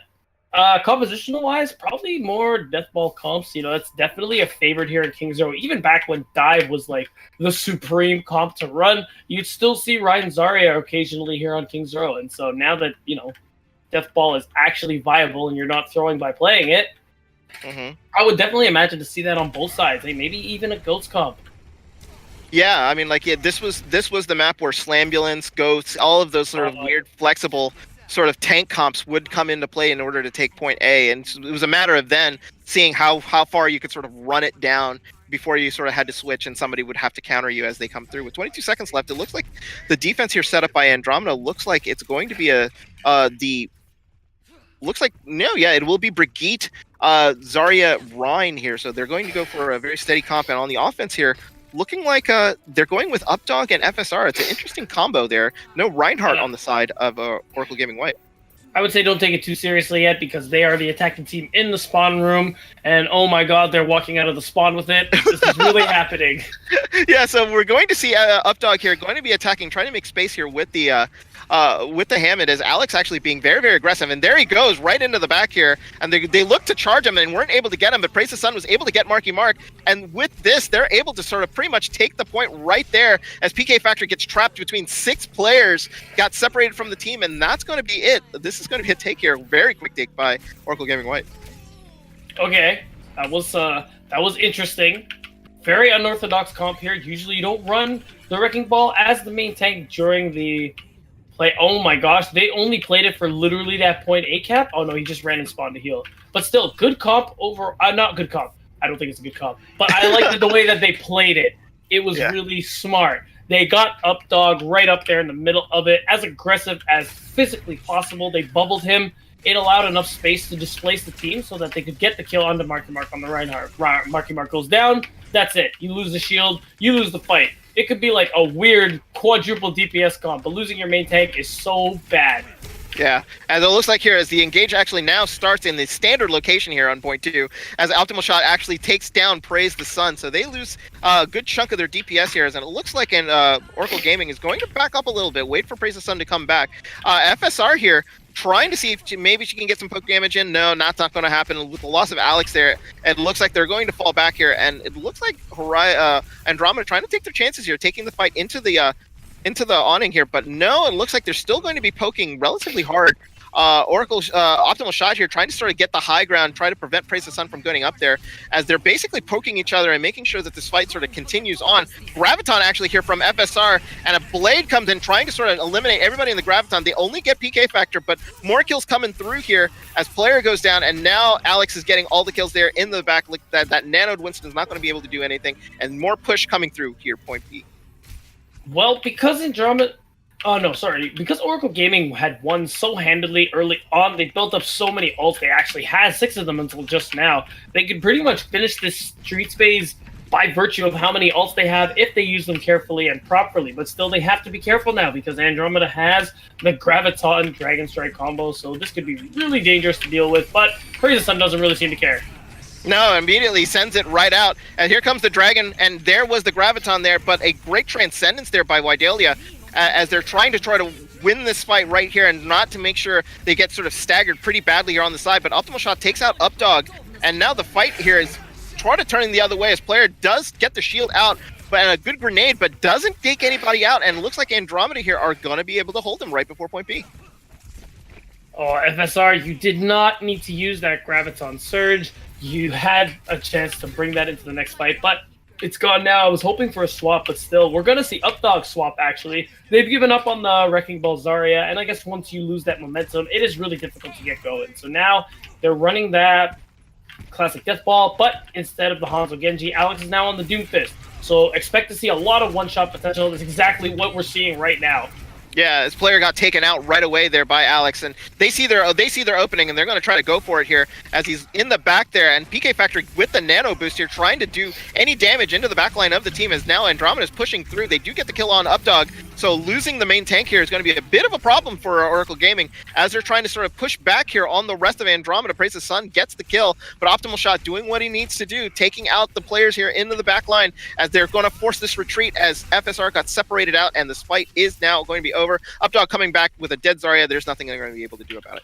S2: compositional wise, probably more Deathball comps. That's definitely a favorite here in King's Row. Even back when Dive was like the supreme comp to run, you'd still see Ryan Zarya occasionally here on King's Row. And so now that Deathball is actually viable and you're not throwing by playing it, I would definitely imagine to see that on both sides. Maybe even a Goats comp.
S1: Yeah, I mean, this was the map where Slambulance, Goats, all of those sort of weird, flexible sort of tank comps would come into play in order to take point A, and it was a matter of then seeing how far you could sort of run it down before you sort of had to switch, and somebody would have to counter you as they come through. With 22 seconds left, it looks like the defense here set up by Andromeda looks like it's going to be the looks like, no, yeah, it will be Brigitte, Zarya, Rhine here. So they're going to go for a very steady comp. And on the offense here, looking like they're going with Updog and FSR. It's an interesting combo there. No Reinhardt on the side of Oracle Gaming White.
S2: I would say don't take it too seriously yet because they are the attacking team in the spawn room, and oh my god, they're walking out of the spawn with it. This is really happening.
S1: Yeah, so we're going to see Updog here going to be attacking, trying to make space here with the Hammond, as Alex actually being very, very aggressive. And there he goes right into the back here. And they looked to charge him and weren't able to get him, but Praise the Sun was able to get Marky Mark. And with this, they're able to sort of pretty much take the point right there as PK Factory gets trapped between 6 players, got separated from the team, and that's going to be it. This is going to be a take here. Very quick take by Oracle Gaming White.
S2: Okay, that was interesting. Very unorthodox comp here. Usually you don't run the Wrecking Ball as the main tank during the play. Oh my gosh, they only played it for literally that point 8 cap. Oh no, he just ran and spawned to heal. But still, good comp over. Not good comp. I don't think it's a good comp. But I like the way that they played it. It was really smart. They got Updog right up there in the middle of it, as aggressive as physically possible. They bubbled him. It allowed enough space to displace the team so that they could get the kill onto Marky Mark on the Reinhardt. Marky Mark goes down. That's it. You lose the shield. You lose the fight. It could be like a weird quadruple DPS comp, but losing your main tank is so bad.
S1: Yeah, as it looks like here, as the engage actually now starts in the standard location here on point 2, as Optimal Shot actually takes down Praise the Sun, so they lose a good chunk of their DPS here, and it looks like Oracle Gaming is going to back up a little bit, wait for Praise the Sun to come back. FSR here, trying to see if maybe she can get some poke damage in. No, that's not going to happen. With the loss of Alex there, it looks like they're going to fall back here, and it looks like Andromeda trying to take their chances here, taking the fight into the awning here, but no, it looks like they're still going to be poking relatively hard. Oracle's Optimal Shot here trying to sort of get the high ground, try to prevent Praise the Sun from going up there, as they're basically poking each other and making sure that this fight sort of continues on. Graviton actually here from FSR, and a Blade comes in trying to sort of eliminate everybody in the Graviton. They only get PK Factor, but more kills coming through here as player goes down, and now Alex is getting all the kills there in the back. Like that nanoed Winston's not going to be able to do anything, and more push coming through here, point B.
S2: Well, because because Oracle Gaming had won so handily early on, they built up so many ults. They actually had 6 of them until just now. They could pretty much finish this street phase by virtue of how many ults they have if they use them carefully and properly. But still, they have to be careful now because Andromeda has the Graviton Dragon Strike combo, so this could be really dangerous to deal with. But Praise the Sun doesn't really seem to care.
S1: No, immediately sends it right out. And here comes the Dragon, and there was the Graviton there, but a great Transcendence there by Widelia as they're trying to win this fight right here and not to make sure they get sort of staggered pretty badly here on the side. But Optimal Shot takes out Updog, and now the fight here is trying to turn the other way as player does get the shield out, but a good grenade, but doesn't take anybody out, and it looks like Andromeda here are going to be able to hold him right before point B.
S2: Oh, FSR, you did not need to use that Graviton Surge. You had a chance to bring that into the next fight, but it's gone now. I was hoping for a swap, but still, we're going to see Updog swap, actually. They've given up on the Wrecking Ball Zarya, and I guess once you lose that momentum, it is really difficult to get going. So now they're running that classic Death Ball, but instead of the Hanzo Genji, Alex is now on the Doomfist. So expect to see a lot of one-shot potential. That's exactly what we're seeing right now.
S1: Yeah, this player got taken out right away there by Alex, and they see their opening, and they're going to try to go for it here as he's in the back there, and PK Factory with the nano boost here trying to do any damage into the backline of the team as now Andromeda's pushing through. They do get the kill on Updog, so losing the main tank here is going to be a bit of a problem for Oracle Gaming as they're trying to sort of push back here on the rest of Andromeda. Praise the Sun gets the kill, but Optimal Shot doing what he needs to do, taking out the players here into the backline as they're going to force this retreat as FSR got separated out, and this fight is now going to be over. Updog coming back with a dead Zarya. There's nothing they're going to be able to do about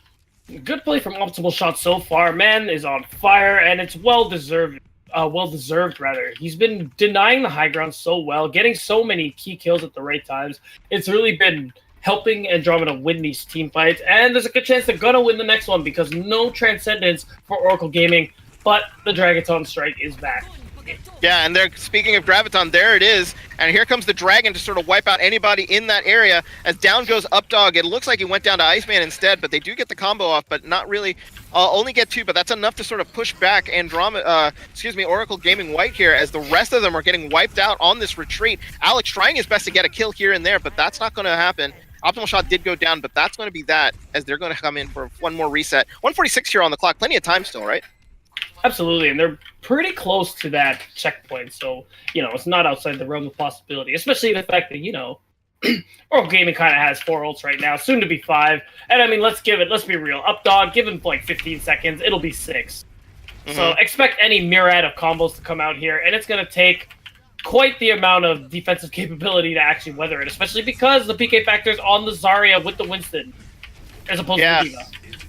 S1: it.
S2: Good play from Optimal Shot so far. Man is on fire, and it's well-deserved. Rather. He's been denying the high ground so well, getting so many key kills at the right times. It's really been helping Andromeda win these team fights, and there's a good chance they're going to win the next one because no Transcendence for Oracle Gaming, but the Dragaton Strike is back.
S1: Yeah, and they're speaking of Graviton, there it is. And here comes the Dragon to sort of wipe out anybody in that area as down goes Updog. It looks like he went down to Iceman instead, but they do get the combo off, but not really. Only get 2, but that's enough to sort of push back Oracle Gaming White here as the rest of them are getting wiped out on this retreat. Alex trying his best to get a kill here and there, but that's not going to happen Optimal Shot did go down, but that's going to be that, as they're going to come in for one more reset. 146 here on the clock. Plenty of time still, right?
S2: Absolutely, and they're pretty close to that checkpoint, so, it's not outside the realm of possibility, especially the fact that, Oracle Gaming kind of has 4 ults right now, soon to be 5, and I mean, let's be real. Updog, give him like 15 seconds, it'll be 6. So expect any myriad of combos to come out here, and it's going to take quite the amount of defensive capability to actually weather it, especially because the PK factor's on the Zarya with the Winston, as opposed to the D.Va.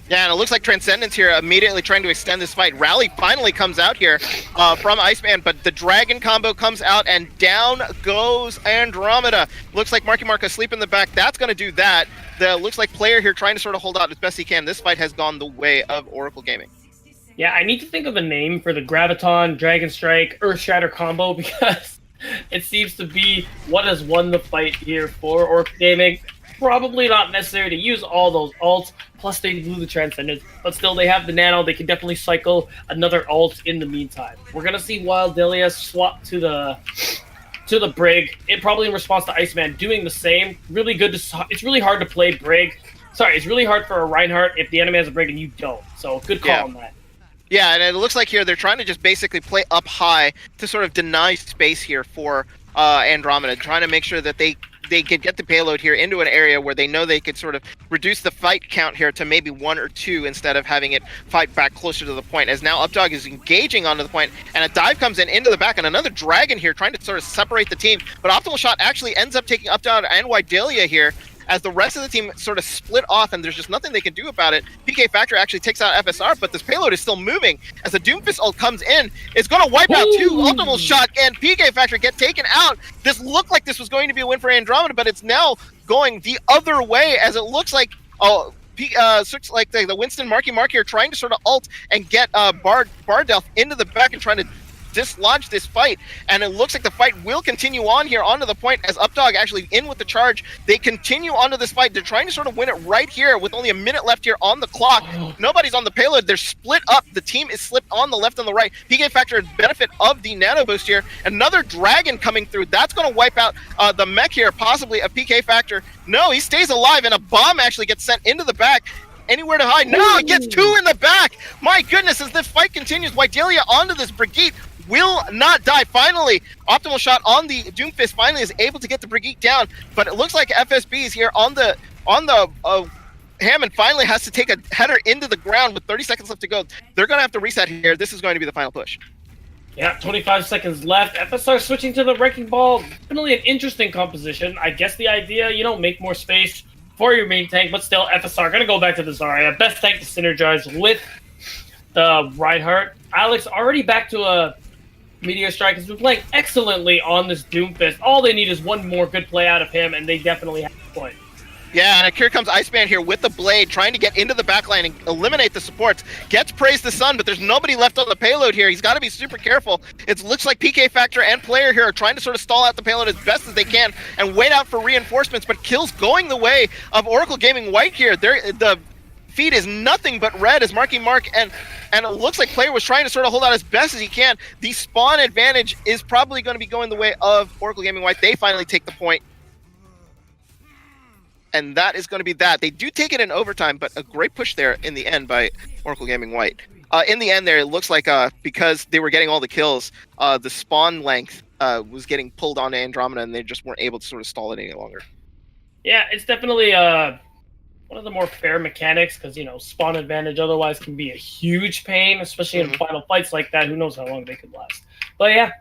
S1: Yeah, and it looks like Transcendence here immediately trying to extend this fight. Rally finally comes out here from Iceman, but the Dragon combo comes out, and down goes Andromeda. Looks like Marky Mark asleep in the back. That's going to do that. Looks like Player here trying to sort of hold out as best he can. This fight has gone the way of Oracle Gaming.
S2: Yeah, I need to think of a name for the Graviton, Dragon Strike, Earth Shatter combo, because it seems to be what has won the fight here for Oracle Gaming. Probably not necessary to use all those ults, plus they blew the Transcendence, but still they have the Nano. They can definitely cycle another ult in the meantime. We're going to see Wild Delia swap to the Brig, probably in response to Iceman doing the same. Really good. It's really hard to play Brig. Sorry, it's really hard for a Reinhardt if the enemy has a Brig and you don't. So good call on that.
S1: Yeah, and it looks like here they're trying to just basically play up high to sort of deny space here for Andromeda, trying to make sure that they could get the payload here into an area where they know they could sort of reduce the fight count here to maybe 1 or 2 instead of having it fight back closer to the point, as now Updog is engaging onto the point, and a dive comes into the back, and another Dragon here trying to sort of separate the team, but Optimal Shot actually ends up taking Updog and Widelia here, as the rest of the team sort of split off, and there's just nothing they can do about it. PK Factor actually takes out FSR, but this payload is still moving. As the Doomfist ult comes in, it's going to wipe out 2 Optimal Shot, and PK Factor get taken out. This looked like this was going to be a win for Andromeda, but it's now going the other way, as it looks like the Winston Marky here trying to sort of ult and get Bardelf into the back and trying to dislodge this fight, and it looks like the fight will continue on here onto the point as Updog actually in with the charge. They continue onto this fight. They're trying to sort of win it right here with only a minute left here on the clock. Nobody's on the payload. They're split up. The team is split on the left and the right. PK Factor benefit of the nano boost here. Another Dragon coming through. That's going to wipe out the mech here, possibly a PK Factor. No, he stays alive, and a bomb actually gets sent into the back. Anywhere to hide? No, it gets 2 in the back. My goodness, as the fight continues, Widelia onto this Brigitte will not die. Finally, Optimal Shot on the Doomfist finally is able to get the Brigitte down, but it looks like FSB is here on the Hammond finally has to take a header into the ground with 30 seconds left to go. They're going to have to reset here. This is going to be the final push.
S2: Yeah, 25 seconds left. FSR switching to the Wrecking Ball. Definitely an interesting composition. I guess the idea, make more space for your main tank, but still, FSR going to go back to the Zarya. Best tank to synergize with the Reinhardt. Alex already back to a Meteor Strike, has been playing excellently on this Doomfist. All they need is one more good play out of him, and they definitely have a point.
S1: Yeah, and here comes Iceman here with the blade, trying to get into the backline and eliminate the supports. Gets Praise the Sun, but there's nobody left on the payload here. He's got to be super careful. It looks like PK Factor and Player here are trying to sort of stall out the payload as best as they can and wait out for reinforcements, but kills going the way of Oracle Gaming White here. The feed is nothing but red as Marky Mark and it looks like Player was trying to sort of hold out as best as he can. The spawn advantage is probably going to be going the way of Oracle Gaming White. They finally take the point. And that is going to be that. They do take it in overtime, but a great push there in the end by Oracle Gaming White. In the end there, it looks like because they were getting all the kills, the spawn length was getting pulled onto Andromeda, and they just weren't able to sort of stall it any longer.
S2: Yeah, it's definitely one of the more fair mechanics, because, spawn advantage otherwise can be a huge pain, especially in final fights like that. Who knows how long they could last. But yeah,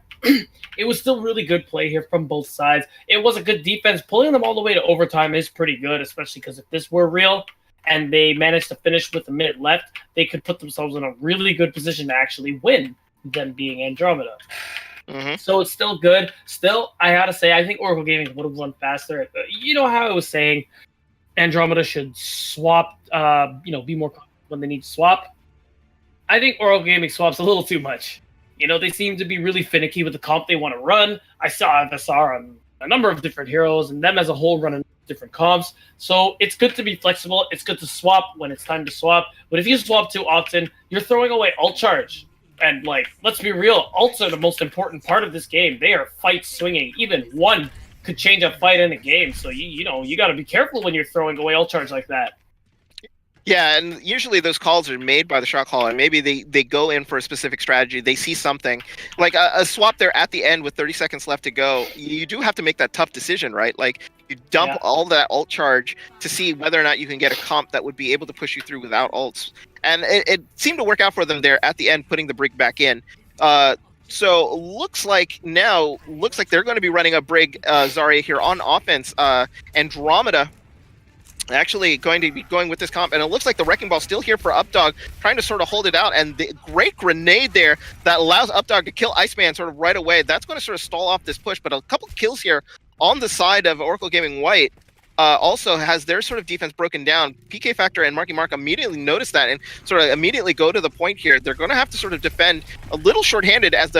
S2: it was still really good play here from both sides. It was a good defense. Pulling them all the way to overtime is pretty good, especially because if this were real and they managed to finish with a minute left, they could put themselves in a really good position to actually win, them being Andromeda. So it's still good. Still, I gotta say, I think Oracle Gaming would have won faster. You know how I was saying Andromeda should swap, be more when they need to swap? I think Oracle Gaming swaps a little too much. They seem to be really finicky with the comp they want to run. I saw FSR on a number of different heroes, and them as a whole running different comps. So it's good to be flexible. It's good to swap when it's time to swap. But if you swap too often, you're throwing away ult charge. And, let's be real, ults are the most important part of this game. They are fight swinging. Even one could change a fight in a game. So you got to be careful when you're throwing away ult charge like that.
S1: Yeah, and usually those calls are made by the shot caller. Maybe they go in for a specific strategy. They see something like a swap there at the end with 30 seconds left to go. You do have to make that tough decision, right? Like you dump all that ult charge to see whether or not you can get a comp that would be able to push you through without ults. And it seemed to work out for them there at the end, putting the Brig back in. So looks like they're going to be running a Brig Zarya here on offense. Andromeda actually going to be going with this comp, and it looks like the Wrecking Ball still here for Updog, trying to sort of hold it out, and the great grenade there that allows Updog to kill Iceman sort of right away. That's going to sort of stall off this push, but a couple kills here on the side of Oracle Gaming White also has their sort of defense broken down. PK Factor and Marky Mark immediately notice that and sort of immediately go to the point here. They're going to have to sort of defend a little shorthanded as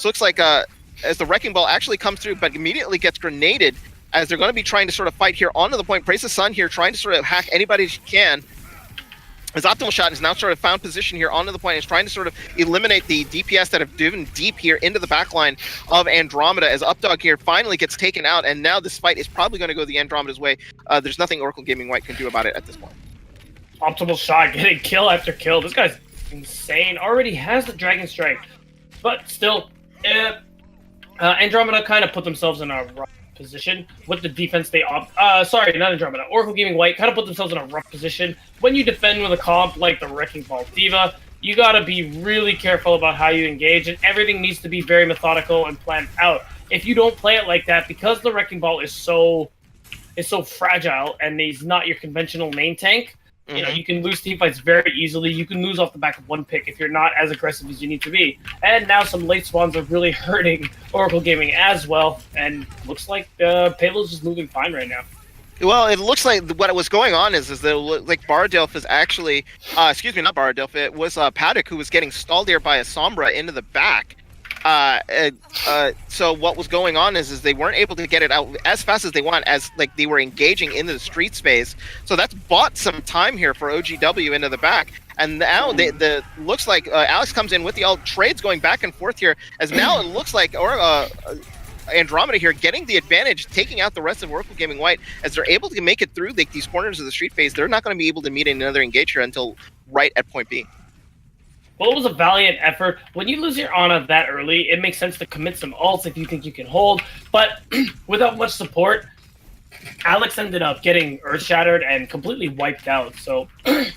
S1: looks like as the Wrecking Ball actually comes through, but immediately gets grenaded, as they're going to be trying to sort of fight here onto the point. Praise the Sun here, trying to sort of hack anybody she can. His Optimal Shot is now sort of found position here onto the point. Is trying to sort of eliminate the DPS that have driven deep here into the backline of Andromeda, as Updog here finally gets taken out, and now this fight is probably going to go the Andromeda's way. There's nothing Oracle Gaming White can do about it at this point.
S2: Optimal Shot getting kill after kill. This guy's insane. Already has the Dragon Strike, but still, Andromeda kind of put themselves in a rough position with the defense sorry, not Andromeda. Oracle Gaming White kind of put themselves in a rough position. When you defend with a comp like the Wrecking Ball Diva, you got to be really careful about how you engage, and everything needs to be very methodical and planned out. If you don't play it like that, because the Wrecking Ball is so fragile and he's not your conventional main tank, you can lose teamfights very easily. You can lose off the back of one pick if you're not as aggressive as you need to be. And now some late spawns are really hurting Oracle Gaming as well. And looks like Payload's just moving fine right now.
S1: Well, it looks like what was going on is that like Baradelf is actually, excuse me, not Baradelf, it was Paddock who was getting stalled here by a Sombra into the back. So what was going on is they weren't able to get it out as fast as they want, as like they were engaging into the street space. So that's bought some time here for OGW into the back. And now the looks like Alex comes in with the ult, trades going back and forth here, as now it looks like Andromeda here getting the advantage, taking out the rest of Oracle Gaming White, as they're able to make it through these corners of the street phase. They're not going to be able to meet another engager until right at point B.
S2: Well, it was a valiant effort. When you lose your Ana that early, it makes sense to commit some ults if you think you can hold. But without much support, Alex ended up getting earth-shattered and completely wiped out. So,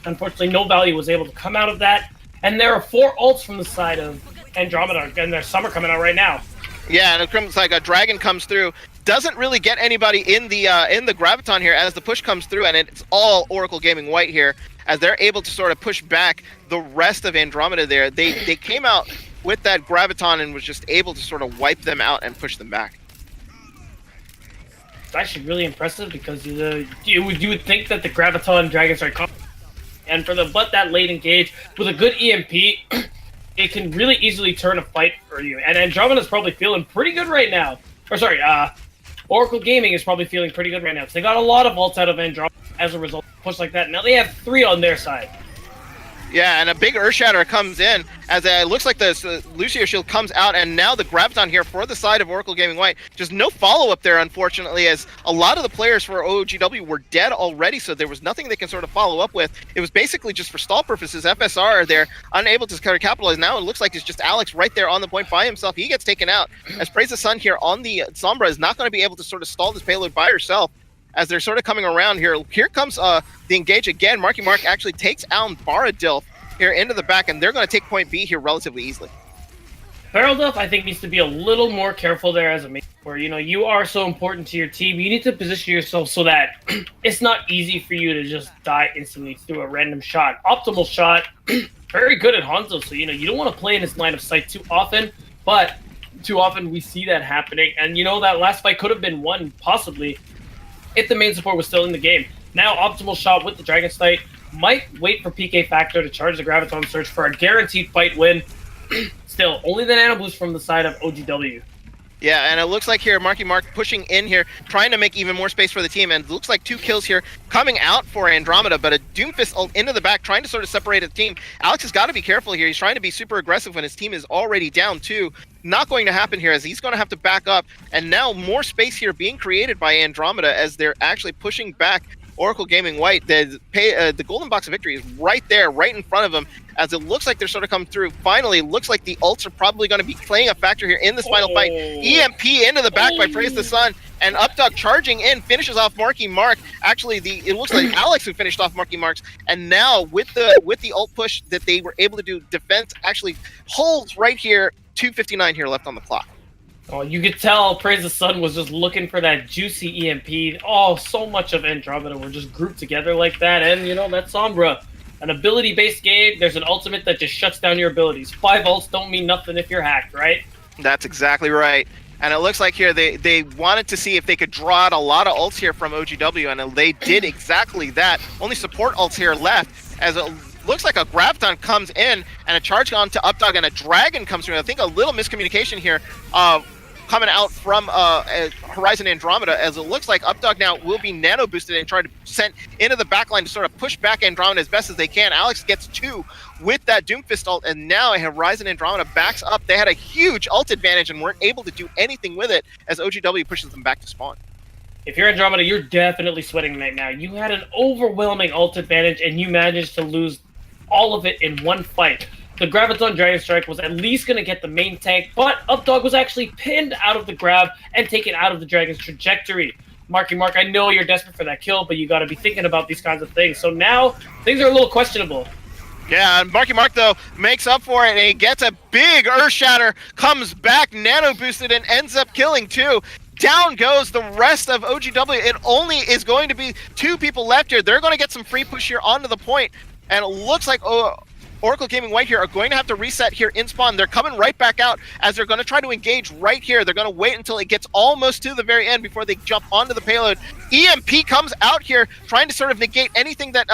S2: unfortunately, no value was able to come out of that. And there are 4 ults from the side of Andromeda, and there's Summer coming out right now.
S1: Yeah, and it's like a Dragon comes through. Doesn't really get anybody in the Graviton here as the push comes through, and it's all Oracle Gaming White here, as they're able to sort of push back the rest of Andromeda there. They came out with that Graviton and was just able to sort of wipe them out and push them back.
S2: It's actually really impressive, because you would think that the Graviton Dragons are coming, and but that late engage with a good EMP, it can really easily turn a fight for you. And Andromeda's probably feeling pretty good right now. Or sorry, Oracle Gaming is probably feeling pretty good right now, because they got a lot of ults out of Andromeda as a result of a push like that. Now they have 3 on their side.
S1: Yeah, and a big Earthshatter comes in, as it looks like the Lucio Shield comes out, and now the Graviton here for the side of Oracle Gaming White. Just no follow-up there, unfortunately, as a lot of the players for OGW were dead already, so there was nothing they can sort of follow up with. It was basically just for stall purposes. FSR, they're unable to kind of capitalize. Now it looks like it's just Alex right there on the point by himself. He gets taken out, as Praise the Sun here on the Sombra is not going to be able to sort of stall this payload by herself, as they're sort of coming around here. Here comes the engage again. Marky Mark actually takes out Baradilf here into the back, and they're going to take point B here relatively easily.
S2: Baradilf, I think, needs to be a little more careful there as a main, where, you are so important to your team. You need to position yourself so that it's not easy for you to just die instantly through a random shot. Optimal Shot, very good at Hanzo, so, you don't want to play in his line of sight too often, but too often we see that happening. And, that last fight could have been won, possibly, if the main support was still in the game. Now, Optimal Shot with the Dragon Sight might wait for PK Factor to charge the Graviton Surge for a guaranteed fight win. Still, only the Nano Boost from the side of OGW.
S1: Yeah, and it looks like here, Marky Mark pushing in here, trying to make even more space for the team, and it looks like 2 kills here coming out for Andromeda, but a Doomfist ult into the back, trying to sort of separate the team. Alex has got to be careful here. He's trying to be super aggressive when his team is already down 2. Not going to happen here, as he's going to have to back up, and now more space here being created by Andromeda as they're actually pushing back Oracle Gaming White. The golden box of victory is right there, right in front of them, as it looks like they're sort of coming through. Finally, it looks like the ults are probably going to be playing a factor here in this final fight. EMP into the back by Praise the Sun, and Updog charging in, finishes off Marky Mark. Actually, it looks like Alex who finished off Marky Marks, and now with the ult push that they were able to do, defense actually holds right here. 2:59 here left on the clock.
S2: Oh, you could tell Praise the Sun was just looking for that juicy EMP. Oh, so much of Andromeda were just grouped together like that. And, that's Sombra. An ability-based game, there's an ultimate that just shuts down your abilities. 5 ults don't mean nothing if you're hacked, right?
S1: That's exactly right. And it looks like here they wanted to see if they could draw out a lot of ults here from OGW, and they did exactly that. Only support ults here left, as it looks like a Graviton comes in, and a charge on to Updog, and a Dragon comes through. I think a little miscommunication here coming out from Horizon Andromeda, as it looks like Updog now will be nano boosted and try to send into the backline to sort of push back Andromeda as best as they can. Alex gets 2 with that Doomfist ult, and now Horizon Andromeda backs up. They had a huge ult advantage and weren't able to do anything with it as OGW pushes them back to spawn.
S2: If you're Andromeda, you're definitely sweating right now. You had an overwhelming ult advantage, and you managed to lose all of it in one fight. The Graviton Dragon Strike was at least going to get the main tank, but Updog was actually pinned out of the grab and taken out of the Dragon's trajectory. Marky Mark, I know you're desperate for that kill, but you got to be thinking about these kinds of things. So now, things are a little questionable.
S1: Yeah, and Marky Mark, though, makes up for it, and he gets a big Earth Shatter, comes back, nano boosted, and ends up killing 2. Down goes the rest of OGW. It only is going to be 2 people left here. They're going to get some free push here onto the point, and it looks like Oracle Gaming White here are going to have to reset here in spawn. They're coming right back out as they're going to try to engage right here. They're going to wait until it gets almost to the very end before they jump onto the payload. EMP comes out here trying to sort of negate anything that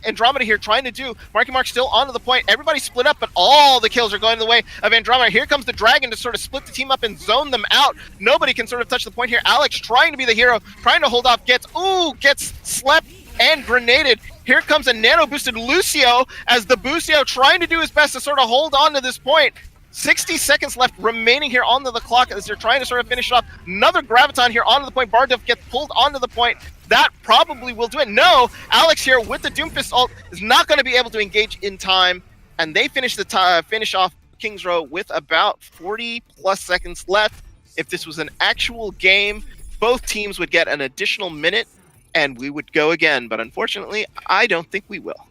S1: Andromeda here trying to do. Marky Mark still onto the point. Everybody split up, but all the kills are going the way of Andromeda. Here comes the Dragon to sort of split the team up and zone them out. Nobody can sort of touch the point here. Alex trying to be the hero, trying to hold off, gets slept and grenaded. Here comes a nano-boosted Lucio, as the Bucio trying to do his best to sort of hold on to this point. 60 seconds left remaining here onto the clock as they're trying to sort of finish it off. Another Graviton here onto the point. Barduff gets pulled onto the point. That probably will do it. No, Alex here with the Doomfist ult is not going to be able to engage in time, and they finish off King's Row with about 40-plus seconds left. If this was an actual game, both teams would get an additional minute, and we would go again, but unfortunately, I don't think we will.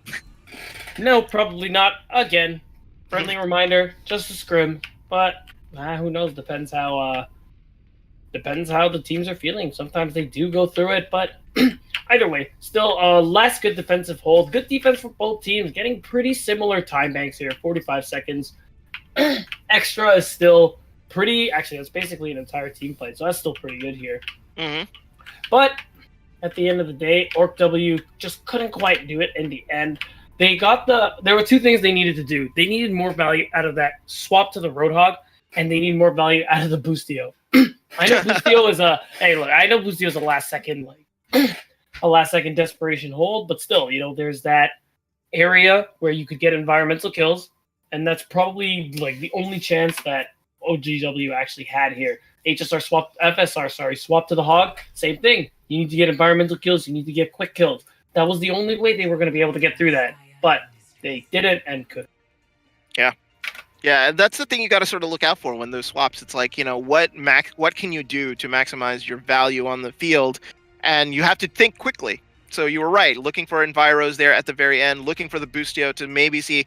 S2: No, probably not. Again, friendly reminder, just a scrim, but who knows? Depends how the teams are feeling. Sometimes they do go through it, but either way, still last good defensive hold. Good defense for both teams, getting pretty similar time banks here, 45 seconds. Extra is still pretty, actually, it's basically an entire team play, so that's still pretty good here.
S1: Mm-hmm.
S2: But at the end of the day, OrcW just couldn't quite do it in the end. There were 2 things they needed to do. They needed more value out of that swap to the Roadhog, and they need more value out of the Boostio. I know Boostio is a last second desperation hold, but still, there's that area where you could get environmental kills, and that's probably like the only chance that OGW actually had here. FSR swapped to the Hog, same thing. You need to get environmental kills, you need to get quick kills. That was the only way they were going to be able to get through that, but they didn't and couldn't.
S1: Yeah, that's the thing you got to sort of look out for when those swaps. It's like, what can you do to maximize your value on the field, and you have to think quickly. So you were right, looking for Enviros there at the very end, looking for the Boostio to maybe see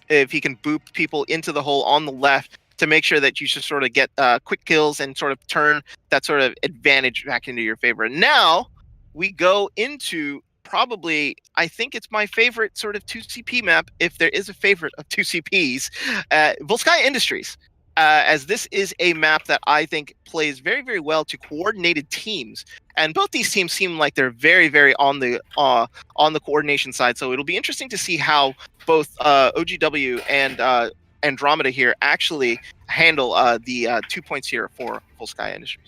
S1: if he can boop people into the hole on the left to make sure that you should sort of get quick kills and sort of turn that sort of advantage back into your favor. And now we go into probably, I think it's my favorite sort of 2CP map, if there is a favorite of 2CPs, Volskaya Industries, as this is a map that I think plays very, very well to coordinated teams. And both these teams seem like they're very, very on the coordination side. So it'll be interesting to see how both OGW and Andromeda here actually handle the 2 points here for Full Sky Industries.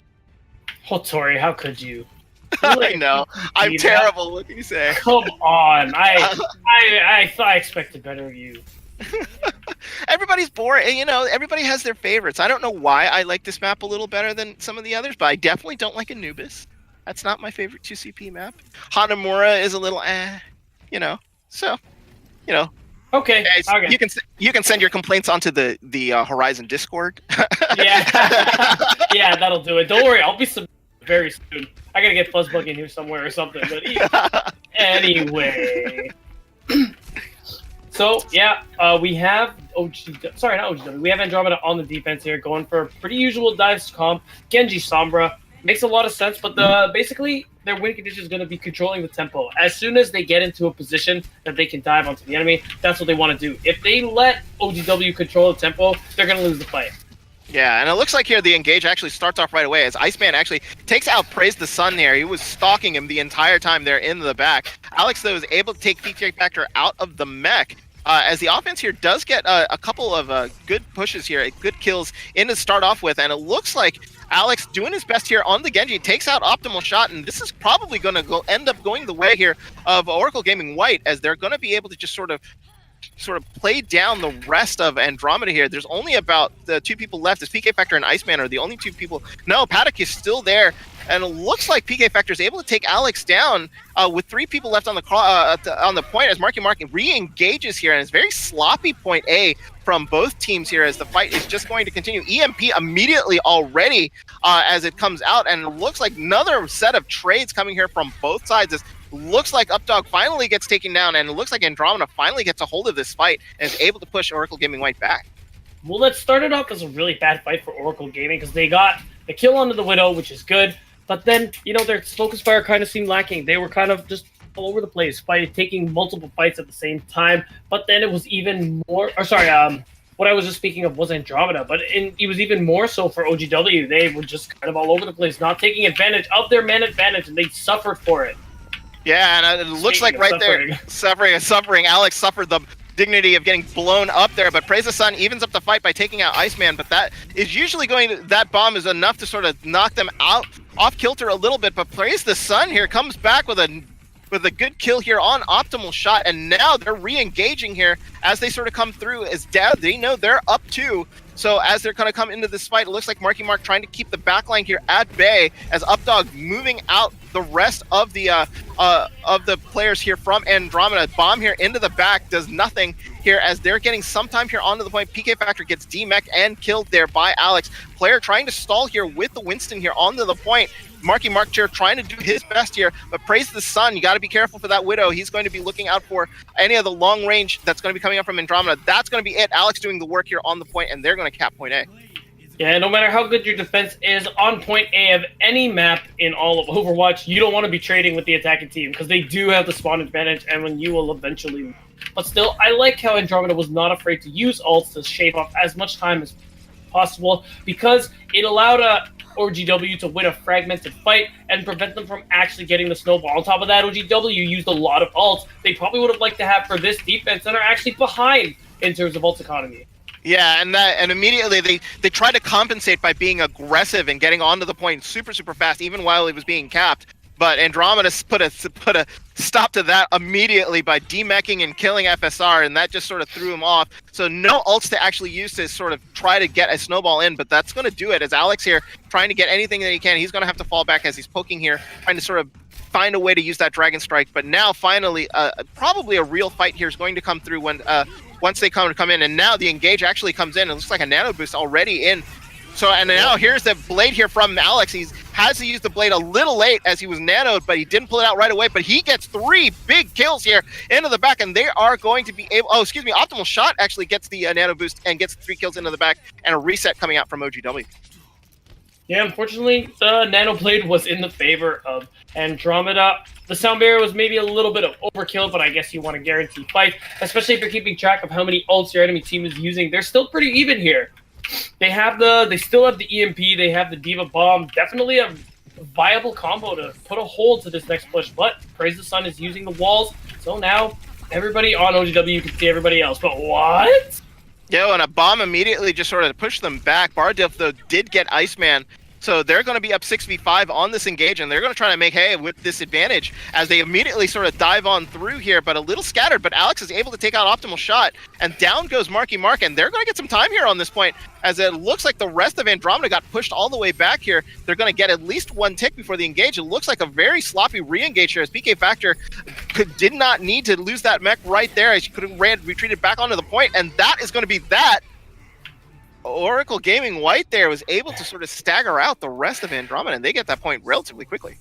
S2: Oh, Tori, how could you?
S1: I know. I'm terrible. What can you say?
S2: Come on. I thought I expected better of you.
S1: Everybody's boring. You know, everybody has their favorites. I don't know why I like this map a little better than some of the others, but I definitely don't like Anubis. That's not my favorite 2CP map. Hanamura is a little you know. So, you know.
S2: Okay.
S1: Guys,
S2: okay.
S1: You can send your complaints onto the Horizon Discord.
S2: Yeah. Yeah, that'll do it. Don't worry, I'll be very soon. I gotta get Fuzzbug in here somewhere or something. But anyway. So yeah, we have we have Andromeda on the defense here, going for a pretty usual dives comp. Genji Sombra makes a lot of sense, but basically their win condition is going to be controlling the tempo. As soon as they get into a position that they can dive onto the enemy, that's what they want to do. If they let OGW control the tempo, they're going to lose the fight.
S1: Yeah, and it looks like here the engage actually starts off right away as Iceman actually takes out Praise the Sun there. He was stalking him the entire time there in the back. Alex, though, is able to take PK Factor out of the mech. As the offense here does get a couple of good pushes here, good kills in to start off with, and it looks like Alex doing his best here on the Genji, takes out Optimal Shot, and this is probably going to end up going the way here of Oracle Gaming White, as they're going to be able to just sort of play down the rest of Andromeda here. There's only about the 2 people left. As PK Factor and Iceman are the only 2 people. No, Paddock is still there, and it looks like PK Factor is able to take Alex down with 3 people left on the point as Marky Mark re-engages here, and it's very sloppy point A from both teams here as the fight is just going to continue. EMP immediately already as it comes out, and it looks like another set of trades coming here from both sides. As looks like Updog finally gets taken down, and it looks like Andromeda finally gets a hold of this fight and is able to push Oracle Gaming White back.
S2: Well, that started off as a really bad fight for Oracle Gaming because they got the kill onto the Widow, which is good, but then, you know, their focus fire kind of seemed lacking. They were kind of just all over the place, taking multiple fights at the same time, but then it was even more, what I was just speaking of was Andromeda, but it was even more so for OGW. They were just kind of all over the place, not taking advantage of their man advantage, and they suffered for it.
S1: Yeah, and it looks like right there, suffering. Alex suffered the dignity of getting blown up there, but Praise the Sun evens up the fight by taking out Iceman, but that is usually that bomb is enough to sort of knock them out, off kilter a little bit, but Praise the Sun here comes back with a good kill here on Optimal Shot, and now they're re-engaging here as they sort of come through as they know they're up 2. So as they're going to come into this fight, it looks like Marky Mark trying to keep the backline here at bay as Updog moving out the rest of the players here from Andromeda. Bomb here into the back does nothing here as they're getting some time here onto the point. PK Factor gets demech and killed there by Alex. Player trying to stall here with the Winston here onto the point. Marky Mark here trying to do his best here, but Praise the Sun, you got to be careful for that Widow. He's going to be looking out for any of the long range that's going to be coming up from Andromeda. That's going to be it. Alex doing the work here on the point, and they're going to cap point A.
S2: Yeah, no matter how good your defense is on point A of any map in all of Overwatch, you don't want to be trading with the attacking team because they do have the spawn advantage, and when you will eventually lose. But still, I like how Andromeda was not afraid to use ults to shave off as much time as possible because it allowed OGW to win a fragmented fight and prevent them from actually getting the snowball. On top of that, OGW used a lot of ults they probably would have liked to have for this defense and are actually behind in terms of ult economy.
S1: Yeah, and immediately they try to compensate by being aggressive and getting onto the point super fast, even while it was being capped. But Andromeda put a stop to that immediately by demeching and killing FSR, and that just sort of threw him off. So no ults to actually use to sort of try to get a snowball in, but that's going to do it. As Alex here trying to get anything that he can, he's going to have to fall back as he's poking here, trying to sort of find a way to use that Dragon Strike. But now finally, probably a real fight here is going to come through when once they come in, and now the engage actually comes in. It looks like a nano boost already in. So, and now here's the blade here from Alex. He has to use the blade a little late as he was nanoed, but he didn't pull it out right away. But he gets 3 big kills here into the back, and they are going to be able... Oh, excuse me. Optimal Shot actually gets the nano boost and gets 3 kills into the back, and a reset coming out from OGW.
S2: Yeah, unfortunately, the nano blade was in the favor of Andromeda. The sound barrier was maybe a little bit of overkill, but I guess you want to guarantee fight, especially if you're keeping track of how many ults your enemy team is using. They're still pretty even here. They still have the EMP, they have the Diva Bomb. Definitely a viable combo to put a hold to this next push, but Praise the Sun is using the walls, so now everybody on OGW can see everybody else. But what?
S1: Yo, and a bomb immediately just sort of pushed them back. Bardif, though, did get Iceman, so they're going to be up 6v5 on this engage, and they're going to try to make hay with this advantage as they immediately sort of dive on through here, but a little scattered. But Alex is able to take out Optimal Shot, and down goes Marky Mark, and they're going to get some time here on this point, as it looks like the rest of Andromeda got pushed all the way back here. They're going to get at least one tick before the engage. It looks like a very sloppy re-engage here, as PK Factor did not need to lose that mech right there, as she could have retreated back onto the point, and that is going to be that. Oracle Gaming White there was able to sort of stagger out the rest of Andromeda, and they get that point relatively quickly.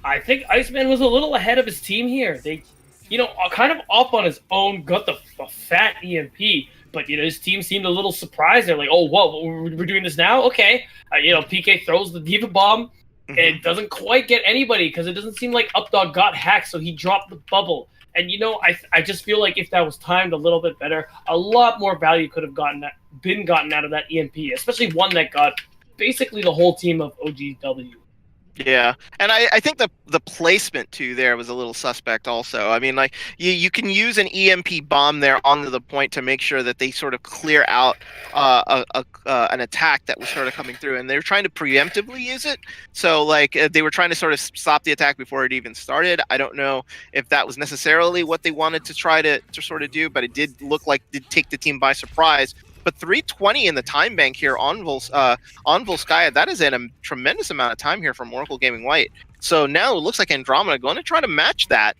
S2: I think Iceman was a little ahead of his team here. They, kind of off on his own, got the fat EMP, but, his team seemed a little surprised. They're like, oh, whoa, we're doing this now? Okay. PK throws the Diva Bomb. Mm-hmm. It doesn't quite get anybody because it doesn't seem like Updog got hacked, so he dropped the bubble. And, I just feel like if that was timed a little bit better, a lot more value could have been gotten out of that EMP, especially one that got basically the whole team of OGW.
S1: Yeah, and I think the placement too there was a little suspect also. I mean, like you can use an EMP bomb there onto the point to make sure that they sort of clear out an attack that was sort of coming through, and they were trying to preemptively use it. So like they were trying to sort of stop the attack before it even started. I don't know if that was necessarily what they wanted to try to sort of do, but it did look like it did take the team by surprise. But 320 in the time bank here on Volskaya, that is in a tremendous amount of time here from Oracle Gaming White. So now it looks like Andromeda going to try to match that,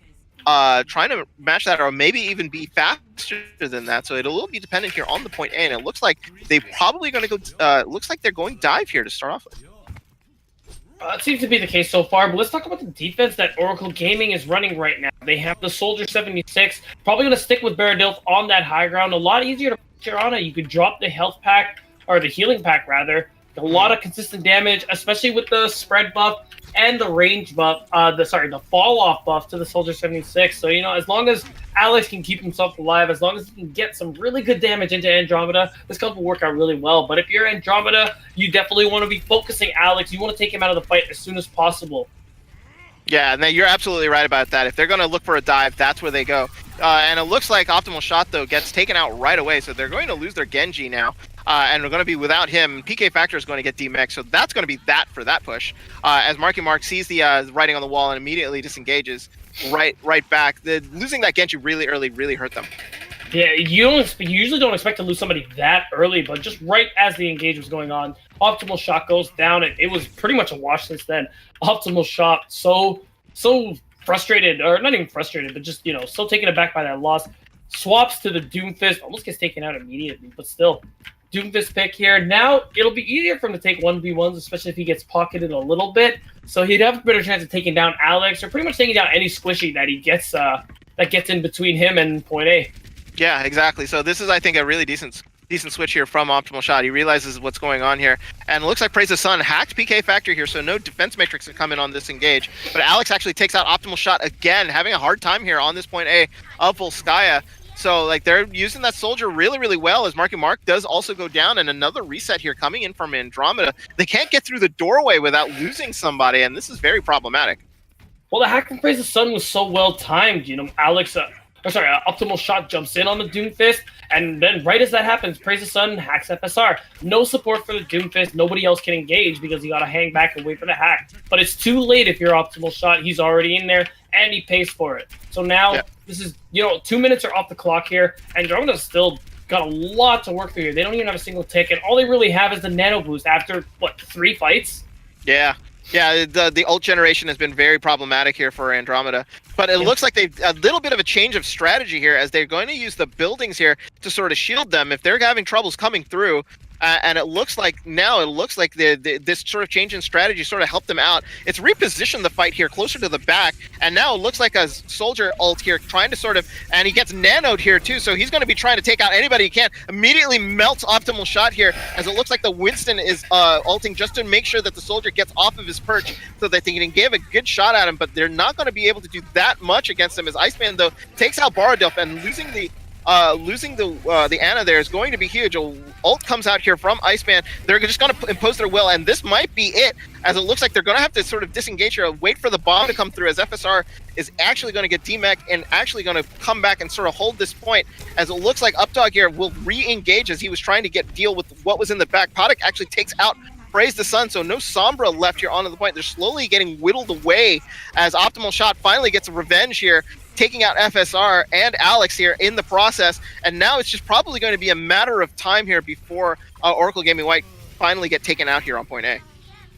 S1: or maybe even be faster than that. So it will be dependent here on the point A, and it looks like they're probably going to go. Looks like they're going dive here to start off with.
S2: It seems to be the case so far, but let's talk about the defense that Oracle Gaming is running right now. They have the Soldier 76, probably going to stick with Baradilf on that high ground. A lot easier to picture on it. You could drop the health pack, or the healing pack rather. A lot of consistent damage, especially with the spread buff and the range buff, the fall off buff to the Soldier 76. So, as long as Alex can keep himself alive, as long as he can get some really good damage into Andromeda, this comp will work out really well. But if you're Andromeda, you definitely want to be focusing Alex. You want to take him out of the fight as soon as possible.
S1: Yeah, and you're absolutely right about that. If they're going to look for a dive, that's where they go. And it looks like Optimal Shot, though, gets taken out right away, so they're going to lose their Genji now. And we're going to be without him. PK Factor is going to get demexed, so that's going to be that for that push. As Marky Mark sees the writing on the wall and immediately disengages right back. Losing that Genji really early really hurt them.
S2: Yeah, you usually don't expect to lose somebody that early, but just right as the engage was going on, Optimal Shot goes down, and it was pretty much a wash since then. Optimal Shot so frustrated, or not even frustrated, but just, so taken aback by that loss. Swaps to the Doomfist, almost gets taken out immediately, but still. Doomfist pick here. Now, it'll be easier for him to take 1v1s, especially if he gets pocketed a little bit. So he'd have a better chance of taking down Alex, or pretty much taking down any squishy that he gets, that gets in between him and point A.
S1: Yeah, exactly. So this is, I think, a really decent switch here from Optimal Shot. He realizes what's going on here, and it looks like Praise the Sun hacked PK Factor here, so no defense matrix can come in on this engage. But Alex actually takes out Optimal Shot again, having a hard time here on this point A of Volskaya. So, like, they're using that Soldier really, really well, as Marky Mark does also go down, and another reset here coming in from Andromeda. They can't get through the doorway without losing somebody, and this is very problematic.
S2: Well, the hack from Praise the Sun was so well timed. Alex, Optimal Shot jumps in on the Doomfist, and then right as that happens, Praise the Sun hacks FSR. No support for the Doomfist. Nobody else can engage because you got to hang back and wait for the hack. But it's too late if you're Optimal Shot. He's already in there, and he pays for it. So now, This is, 2 minutes are off the clock here, and Andromeda's still got a lot to work through here. They don't even have a single tick, and all they really have is the nano boost after, 3 fights?
S1: Yeah. Yeah, the ult generation has been very problematic here for Andromeda. But it looks like they've a little bit of a change of strategy here, as they're going to use the buildings here to sort of shield them if they're having troubles coming through. And it looks like this sort of change in strategy sort of helped them out. It's repositioned the fight here closer to the back, and now it looks like a Soldier ult here trying to sort of, and he gets nanoed here too, so he's going to be trying to take out anybody he can. Immediately melts Optimal Shot here, as it looks like the Winston is ulting just to make sure that the Soldier gets off of his perch so that they can give a good shot at him, but they're not going to be able to do that much against him, as Iceman, though, takes out Baradilf, and losing the losing the Ana there is going to be huge. Ult comes out here from Iceman. They're just going to impose their will, and this might be it, as it looks like they're going to have to sort of disengage here, wait for the bomb to come through, as FSR is actually going to get demech and actually going to come back and sort of hold this point, as it looks like Updog here will re-engage as he was trying to deal with what was in the back. Paddock actually takes out Praise the Sun, so no Sombra left here onto the point. They're slowly getting whittled away as Optimal Shot finally gets a revenge here, taking out FSR and Alex here in the process. And now it's just probably going to be a matter of time here before Oracle Gaming White finally get taken out here on point A.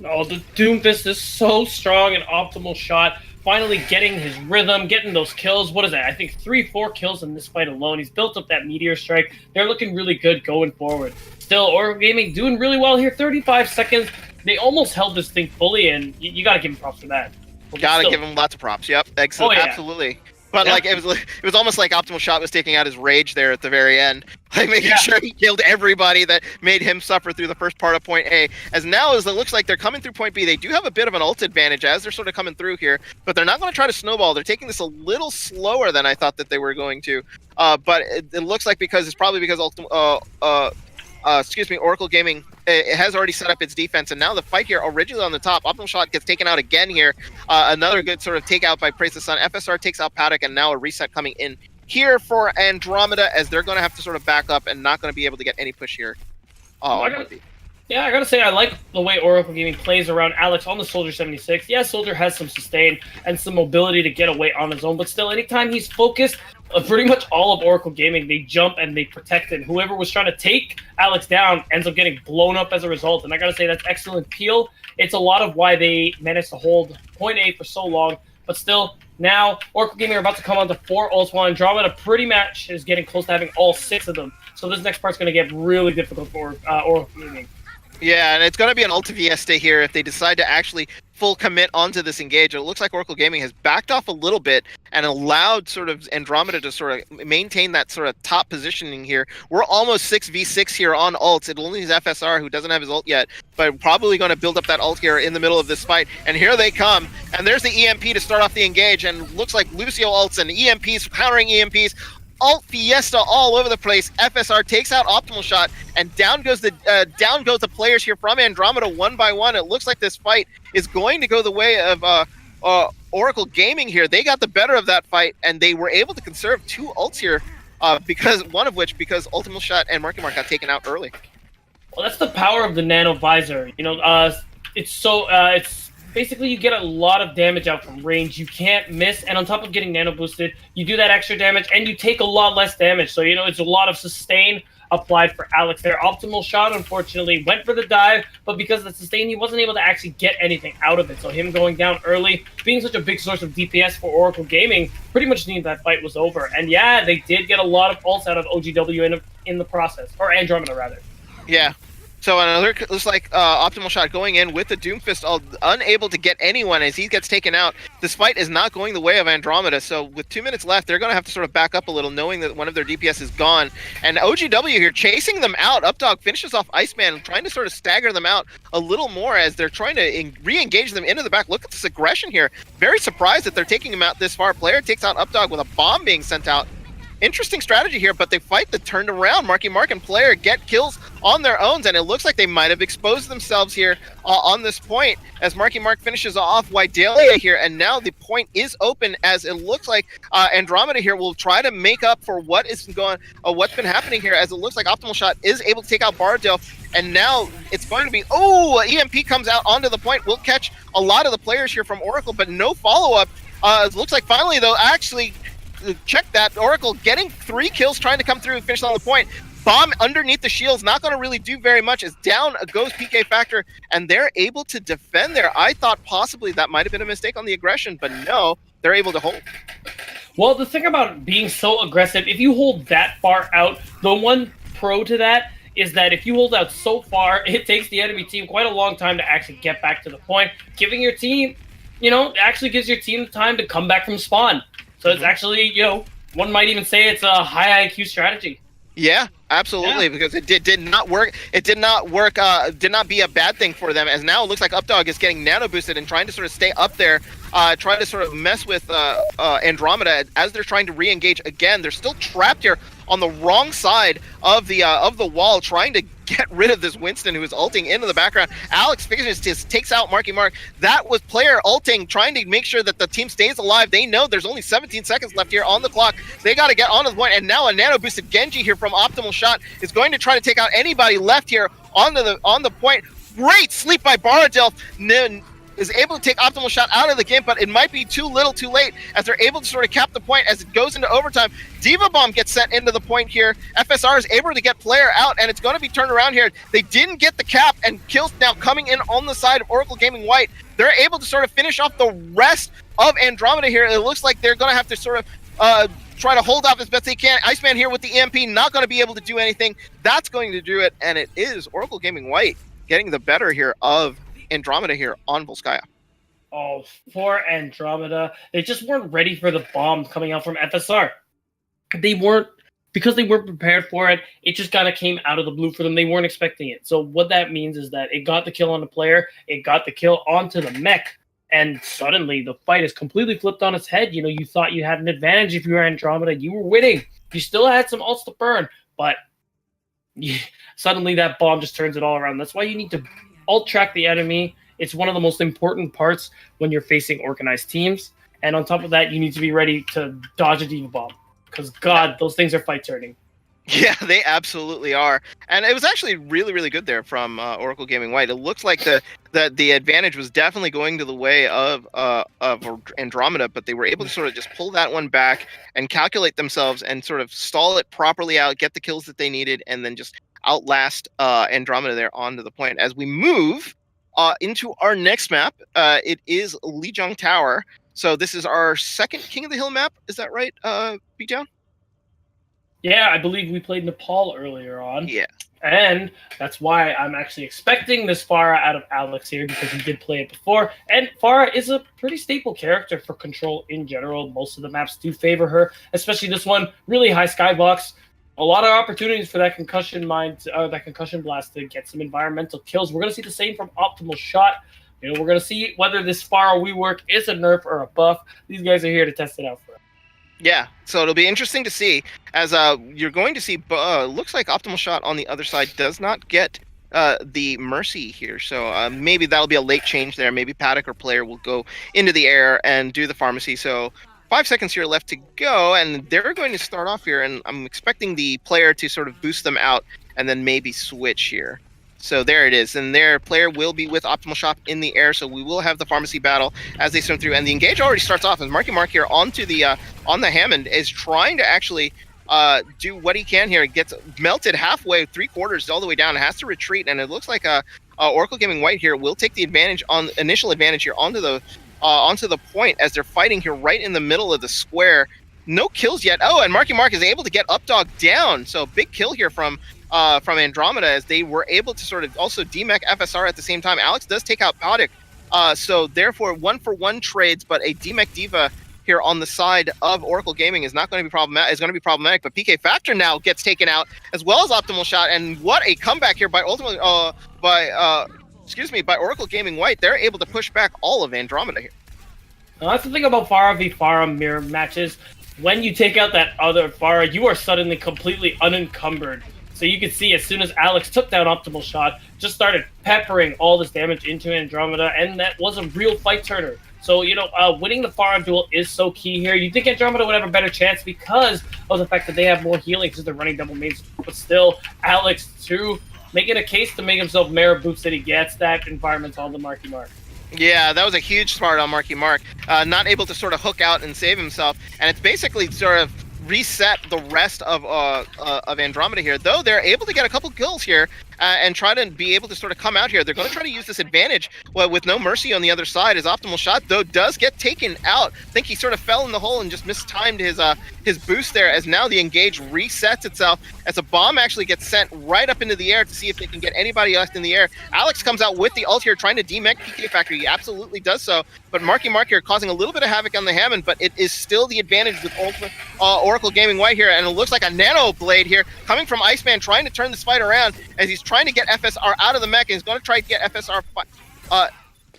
S2: Oh, the Doomfist is so strong, and Optimal Shot finally getting his rhythm, getting those kills. What is that? I think 3-4 kills in this fight alone. He's built up that Meteor Strike. They're looking really good going forward. Still, Oracle Gaming doing really well here. 35 seconds. They almost held this thing fully, and you got to give him props for that.
S1: Gotta give him lots of props. Yep, excellent. Oh, yeah. Absolutely. But like it was almost like Optimal Shot was taking out his rage there at the very end, like making sure he killed everybody that made him suffer through the first part of point A. As now as it looks like they're coming through point B, they do have a bit of an ult advantage as they're sort of coming through here, but they're not going to try to snowball. They're taking this a little slower than I thought that they were going to. But it looks like it's probably because Oracle Gaming it has already set up its defense, and now the fight here originally on the top, Optimal Shot gets taken out again here. Another good sort of takeout by Praise the Sun. FSR takes out Paddock, and now a reset coming in here for Andromeda, as they're going to have to sort of back up and not going to be able to get any push here.
S2: I gotta say, I like the way Oracle Gaming plays around Alex on the Soldier 76. Yeah, Soldier has some sustain and some mobility to get away on his own, but still, anytime he's focused, pretty much all of Oracle Gaming, they jump and they protect it. Whoever was trying to take Alex down ends up getting blown up as a result, and I gotta say, that's excellent peel. It's a lot of why they managed to hold point A for so long, but still, now Oracle Gaming are about to come on to 4 ults, while Andromeda pretty much is getting close to having all 6 of them. So this next part's going to get really difficult for Oracle Gaming.
S1: Yeah, and it's going to be an Ultra Fiesta here if they decide to actually full commit onto this engage. It looks like Oracle Gaming has backed off a little bit and allowed sort of Andromeda to sort of maintain that sort of top positioning here. We're almost 6v6 here on ults. It only is FSR who doesn't have his ult yet, but probably going to build up that ult here in the middle of this fight. And here they come. And there's the EMP to start off the engage, and looks like Lucio ults and EMPs countering EMPs. Ult Fiesta all over the place. FSR takes out Optimal Shot, and down goes the players here from Andromeda one by one. It looks like this fight is going to go the way of Oracle Gaming here. They got the better of that fight, and they were able to conserve 2 ults here, because Optimal Shot and Marky Mark got taken out early.
S2: Well, that's the power of the Nano Visor. You know, it's basically you get a lot of damage out from range. You can't miss, and on top of getting nano boosted, you do that extra damage, and you take a lot less damage. So, you know, it's a lot of sustain applied for Alex there. Optimal Shot, unfortunately, went for the dive, but because of the sustain, he wasn't able to actually get anything out of it. So him going down early, being such a big source of DPS for Oracle Gaming, pretty much means that fight was over. And yeah, they did get a lot of ults out of OGW in the process, or Andromeda, rather.
S1: Yeah. So another looks like Optimal Shot going in with the Doomfist, unable to get anyone as he gets taken out. This fight is not going the way of Andromeda, so with 2 minutes left, they're going to have to sort of back up a little, knowing that one of their DPS is gone. And OGW here chasing them out. Updog finishes off Iceman, trying to sort of stagger them out a little more as they're trying to re-engage them into the back. Look at this aggression here. Very surprised that they're taking him out this far. Player takes out Updog with a bomb being sent out. Interesting strategy here, but they fight the turned around. Marky Mark and Player get kills on their own, and it looks like they might have exposed themselves here on this point as Marky Mark finishes off Widelia here, and now the point is open as it looks like Andromeda here will try to make up for what's been happening here, as it looks like Optimal Shot is able to take out Bardale, and now it's going to be, EMP comes out onto the point. We'll catch a lot of the players here from Oracle, but no follow-up. It looks like finally, though, actually, check that. Oracle getting 3 kills, trying to come through and finish on the point. Bomb underneath the shields, not going to really do very much, as down goes PK Factor, and they're able to defend there. I thought possibly that might have been a mistake on the aggression, but no, they're able to hold.
S2: Well, the thing about being so aggressive, if you hold that far out, the one pro to that is that if you hold out so far, it takes the enemy team quite a long time to actually get back to the point, giving your team, actually gives your team time to come back from spawn. So it's actually, one might even say it's a high IQ strategy.
S1: Yeah, absolutely, because it did not work. It did not be a bad thing for them, as now it looks like Updog is getting nano boosted and trying to sort of stay up there, trying to sort of mess with Andromeda as they're trying to re-engage again. They're still trapped here on the wrong side of the wall, trying to get rid of this Winston who is ulting into the background. Alex Figgins just takes out Marky Mark. That was player ulting, trying to make sure that the team stays alive. They know there's only 17 seconds left here on the clock. They got to get onto the point, and now a nano boosted Genji here from Optimal Shot is going to try to take out anybody left here on the point. Great sleep by Baradil. Is able to take Optimal Shot out of the game, but it might be too little too late as they're able to sort of cap the point as it goes into overtime. Diva Bomb gets sent into the point here. FSR is able to get player out, and it's going to be turned around here. They didn't get the cap, and kills now coming in on the side of Oracle Gaming White. They're able to sort of finish off the rest of Andromeda here. It looks like they're going to have to sort of try to hold off as best they can. Iceman here with the EMP, not going to be able to do anything. That's going to do it, and it is Oracle Gaming White getting the better here of Andromeda here on Volskaya.
S2: Oh, for Andromeda, they just weren't ready for the bomb coming out from FSR. They weren't prepared for it. It just kind of came out of the blue for them. They weren't expecting it. So what that means is that it got the kill on the player, it got the kill onto the mech, and suddenly the fight is completely flipped on its head. You know, you thought you had an advantage if you were Andromeda. You were winning. You still had some ults to burn, but suddenly that bomb just turns it all around. That's why you need to ult track the enemy. It's one of the most important parts when you're facing organized teams. And on top of that, you need to be ready to dodge a Diva Bomb. Because, God, those things are fight turning.
S1: Yeah, they absolutely are. And it was actually really, really good there from Oracle Gaming White. It looks like the advantage was definitely going to the way of Andromeda, but they were able to sort of just pull that one back and calculate themselves and sort of stall it properly out, get the kills that they needed, and then just outlast Andromeda there onto the point. As we move into our next map, it is Lijiang Tower. So this is our second King of the Hill map. Is that right, Beatdown?
S2: Yeah, I believe we played Nepal earlier on.
S1: Yeah.
S2: And that's why I'm actually expecting this Pharah out of Alex here, because he did play it before. And Pharah is a pretty staple character for Control in general. Most of the maps do favor her, especially this one. Really high skybox. A lot of opportunities for that concussion blast to get some environmental kills. We're going to see the same from Optimal Shot. You know, we're going to see whether this Pharah we work is a nerf or a buff. These guys are here to test it out for us.
S1: Yeah, so it'll be interesting to see, as you're going to see, looks like Optimal Shot on the other side does not get the Mercy here, so maybe that'll be a late change there. Maybe Paddock or player will go into the air and do the pharmacy, so 5 seconds here left to go, and they're going to start off here, and I'm expecting the player to sort of boost them out and then maybe switch here. So there it is, and their player will be with Optimal Shot in the air, so we will have the pharmacy battle as they swim through, and the engage already starts off as Marky Mark here onto the on the Hammond is trying to actually do what he can here. It gets melted halfway, 3/4 all the way down, it has to retreat, and it looks like Oracle Gaming White here will take the initial advantage here onto the point as they're fighting here right in the middle of the square. No kills yet. Oh, and Marky Mark is able to get Updog down, so big kill here from Andromeda, as they were able to sort of also demech FSR at the same time. Alex does take out Paddock, so therefore 1-for-1 trades, but a demech Diva here on the side of Oracle Gaming is not going to be problematic. Is going to be problematic, but PK Factor now gets taken out as well as Optimal Shot, and what a comeback here by Oracle Gaming White. They're able to push back all of Andromeda here.
S2: Now, that's the thing about Pharah v Pharah mirror matches. When you take out that other Pharah, you are suddenly completely unencumbered. So you can see as soon as Alex took down Optimal Shot, just started peppering all this damage into Andromeda, and that was a real fight turner. So, you know, winning the Pharah duel is so key here. You think Andromeda would have a better chance because of the fact that they have more healing because they're running double mains, but still, Alex, too, making a case to make himself Mara boots that he gets that environment on the Marky Mark.
S1: Yeah, that was a huge start on Marky Mark. Not able to sort of hook out and save himself, and it's basically sort of reset the rest of Andromeda here, though they're able to get a couple kills here and try to be able to sort of come out here. They're going to try to use this advantage with no mercy on the other side. His Optimal Shot, though, does get taken out. I think he sort of fell in the hole and just mistimed his boost there, as now the engage resets itself as a bomb actually gets sent right up into the air to see if they can get anybody else in the air. Alex comes out with the ult here trying to demech PK Factor. He absolutely does so, but Marky Mark here causing a little bit of havoc on the Hammond, but it is still the advantage with Oracle Gaming White here, and it looks like a nano blade here coming from Iceman trying to turn this fight around as he's trying to get FSR out of the mech, and he's going to try to get FSR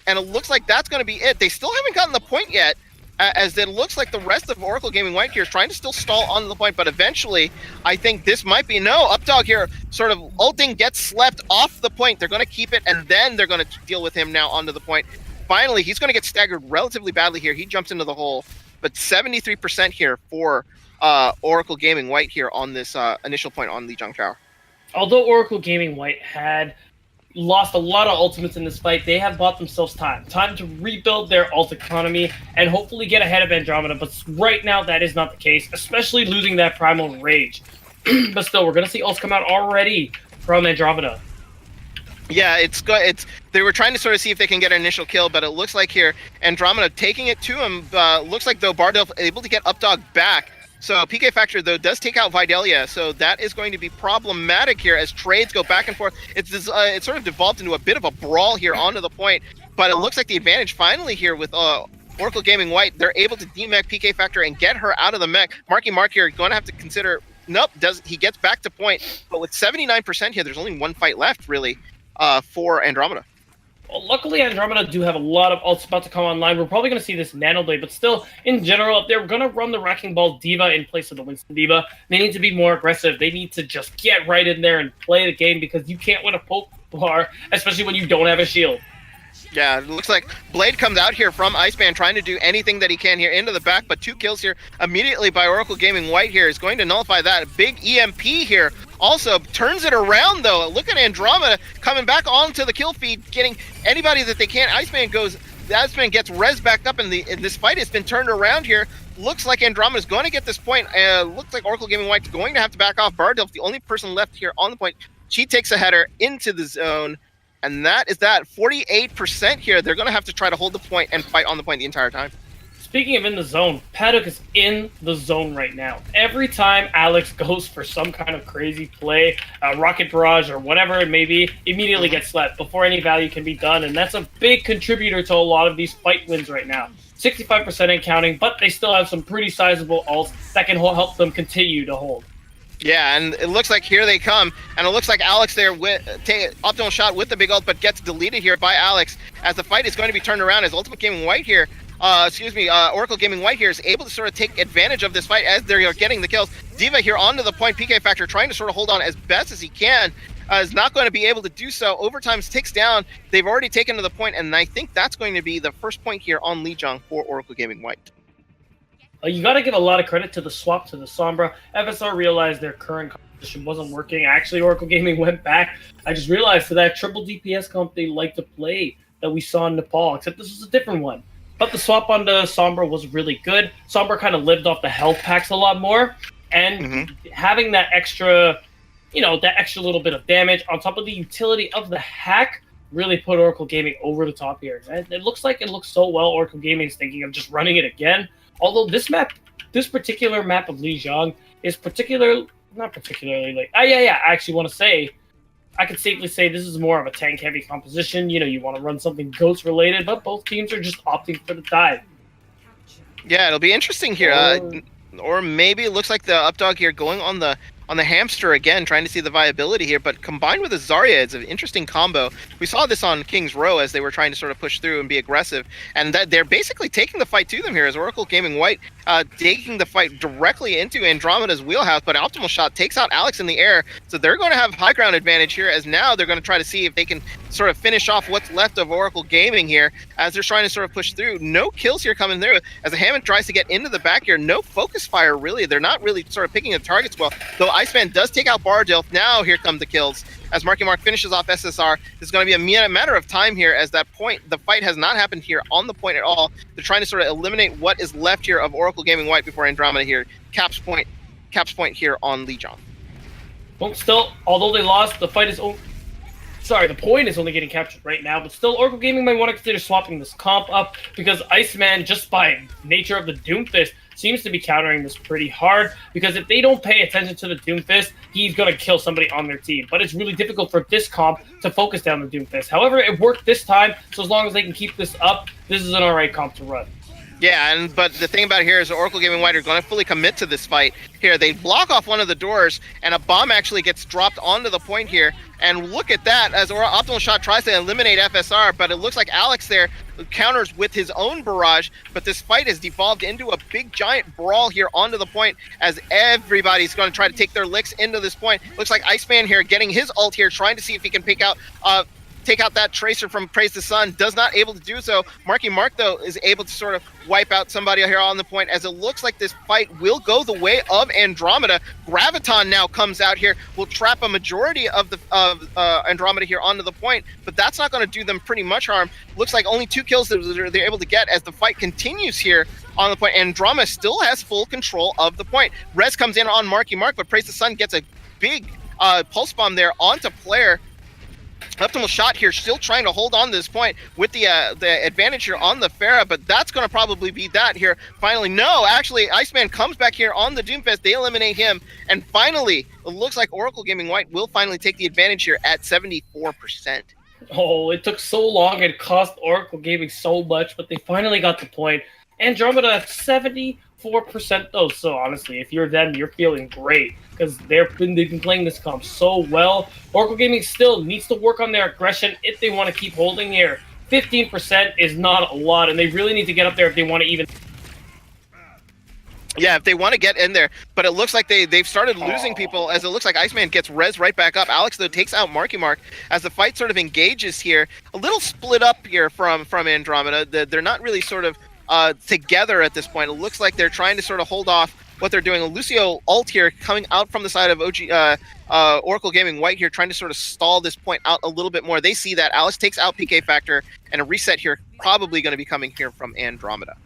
S1: and it looks like that's going to be it. They still haven't gotten the point yet, as it looks like the rest of Oracle Gaming White here is trying to still stall on the point, but eventually I think this might be Updog here sort of ulting, gets slept off the point. They're going to keep it, and then they're going to deal with him now onto the point. Finally, he's going to get staggered relatively badly here. He jumps into the hole, but 73% here for Oracle Gaming White here on this initial point on Lijiang Tower.
S2: Although Oracle Gaming White had lost a lot of ultimates in this fight, they have bought themselves time to rebuild their ult economy and hopefully get ahead of Andromeda. But right now, that is not the case, especially losing that Primal Rage. But still, we're going to see ults come out already from Andromeda.
S1: Yeah, it's good. They were trying to sort of see if they can get an initial kill, but it looks like here Andromeda taking it to him. Looks like though Bardolph able to get Updog back. So PK Factor though does take out Vidalia, so that is going to be problematic here as trades go back and forth. It's sort of devolved into a bit of a brawl here onto the point, but it looks like the advantage finally here with Oracle Gaming White. They're able to demech PK Factor and get her out of the mech. Marky Mark here going to have to consider. Nope, he gets back to point, but with 79% here, there's only one fight left really for Andromeda.
S2: Well, luckily, Andromeda do have a lot of ults about to come online. We're probably going to see this Nano Blade, but still, in general, if they're going to run the Wrecking Ball Diva in place of the Winston Diva, they need to be more aggressive. They need to just get right in there and play the game because you can't win a poke bar, especially when you don't have a shield.
S1: Yeah, it looks like Blade comes out here from Iceman trying to do anything that he can here into the back, but 2 kills here immediately by Oracle Gaming White here is going to nullify that. Big EMP here also turns it around though. Look at Andromeda coming back onto the kill feed, getting anybody that they can. Iceman gets res back up, and this fight has been turned around here. Looks like Andromeda's going to get this point. Looks like Oracle Gaming White's going to have to back off. Bardolph, the only person left here on the point. She takes a header into the zone. And that is that 48% here. They're going to have to try to hold the point and fight on the point the entire time.
S2: Speaking of in the zone, Paddock is in the zone right now. Every time Alex goes for some kind of crazy play, rocket barrage or whatever it may be, immediately gets slept before any value can be done. And that's a big contributor to a lot of these fight wins right now. 65% and counting, but they still have some pretty sizable ults that can help them continue to hold.
S1: Yeah, and it looks like here they come, and it looks like Alex there with optimal shot with the big ult, but gets deleted here by Alex as the fight is going to be turned around as Ultimate Gaming White here, Oracle Gaming White here is able to sort of take advantage of this fight as they're getting the kills. Diva here onto the point, PK Factor trying to sort of hold on as best as he can, is not going to be able to do so. Overtime ticks down. They've already taken to the point, and I think that's going to be the first point here on Lijiang for Oracle Gaming White.
S2: You got to give a lot of credit to the swap to the Sombra. FSR realized their current composition wasn't working. Actually, Oracle Gaming went back. I just realized to that triple DPS comp they like to play that we saw in Nepal, except this was a different one. But the swap onto Sombra was really good. Sombra kind of lived off the health packs a lot more. And having that extra, that extra little bit of damage on top of the utility of the hack really put Oracle Gaming over the top here. And it looks so well. Oracle Gaming is thinking of just running it again. Although this particular map of Lijiang is not particularly like, I actually want to say, I could safely say this is more of a tank-heavy composition. You want to run something Ghost related, but both teams are just opting for the dive.
S1: Yeah, it'll be interesting here. Or maybe it looks like the Updog here going on the hamster again, trying to see the viability here, but combined with a Zarya, it's an interesting combo. We saw this on King's Row as they were trying to sort of push through and be aggressive, and that they're basically taking the fight to them here as Oracle Gaming White taking the fight directly into Andromeda's wheelhouse, but Optimal Shot takes out Alex in the air, so they're going to have high ground advantage here as now they're going to try to see if they can sort of finish off what's left of Oracle Gaming here as they're trying to sort of push through. No kills here coming through as the Hammond tries to get into the back here. No focus fire really. They're not really sort of picking the targets well, though Iceman does take out Bardolph. Now here come the kills as Marky Mark finishes off SSR. This is going to be a matter of time here as that point, the fight has not happened here on the point at all. They're trying to sort of eliminate what is left here of Oracle Gaming White before Andromeda here caps point here on Lijiang.
S2: Well, still, although they lost, the point is only getting captured right now, but still Oracle Gaming might want to consider swapping this comp up because Iceman, just by nature of the Doomfist, seems to be countering this pretty hard because if they don't pay attention to the Doomfist, he's going to kill somebody on their team. But it's really difficult for this comp to focus down the Doomfist. However, it worked this time, so as long as they can keep this up, this is an alright comp to run.
S1: Yeah, but the thing about it here is Oracle Gaming White are going to fully commit to this fight. Here, they block off one of the doors, and a bomb actually gets dropped onto the point here And look at that, as Optimal Shot tries to eliminate FSR, but it looks like Alex there counters with his own barrage, but this fight has devolved into a big giant brawl here onto the point, as everybody's going to try to take their licks into this point. Looks like Iceman here getting his ult here, trying to see if he can take out that Tracer from Praise the Sun. Does not able to do so. Marky Mark, though, is able to sort of wipe out somebody here on the point, as it looks like this fight will go the way of Andromeda. Graviton now comes out here, will trap a majority of Andromeda here onto the point, but that's not going to do them pretty much harm. Looks like only 2 kills that they're able to get as the fight continues here on the point. Andromeda still has full control of the point. Rez comes in on Marky Mark, but Praise the Sun gets a big pulse bomb there onto Player. Optimal Shot here, still trying to hold on to this point with the advantage here on the Pharah, but that's going to probably be that here. Finally, no, actually, Iceman comes back here on the Doomfist. They eliminate him, and finally, it looks like Oracle Gaming White will finally take the advantage here at 74%.
S2: Oh, it took so long. It cost Oracle Gaming so much, but they finally got the point. Andromeda at 74% though, so honestly, if you're them, you're feeling great, because they've been playing this comp so well. Oracle Gaming still needs to work on their aggression if they want to keep holding here. 15% is not a lot, and they really need to get up there if they want to even...
S1: Yeah, if they want to get in there, but it looks like they've started losing people, as it looks like Iceman gets res right back up. Alex, though, takes out Marky Mark as the fight sort of engages here. A little split up here from Andromeda. They're not really sort of together at this point. It looks like they're trying to sort of hold off what they're doing. A Lucio ult here coming out from the side of Oracle Gaming White here, trying to sort of stall this point out a little bit more. They see that. Alex takes out PK Factor, and a reset here probably going to be coming here from Andromeda.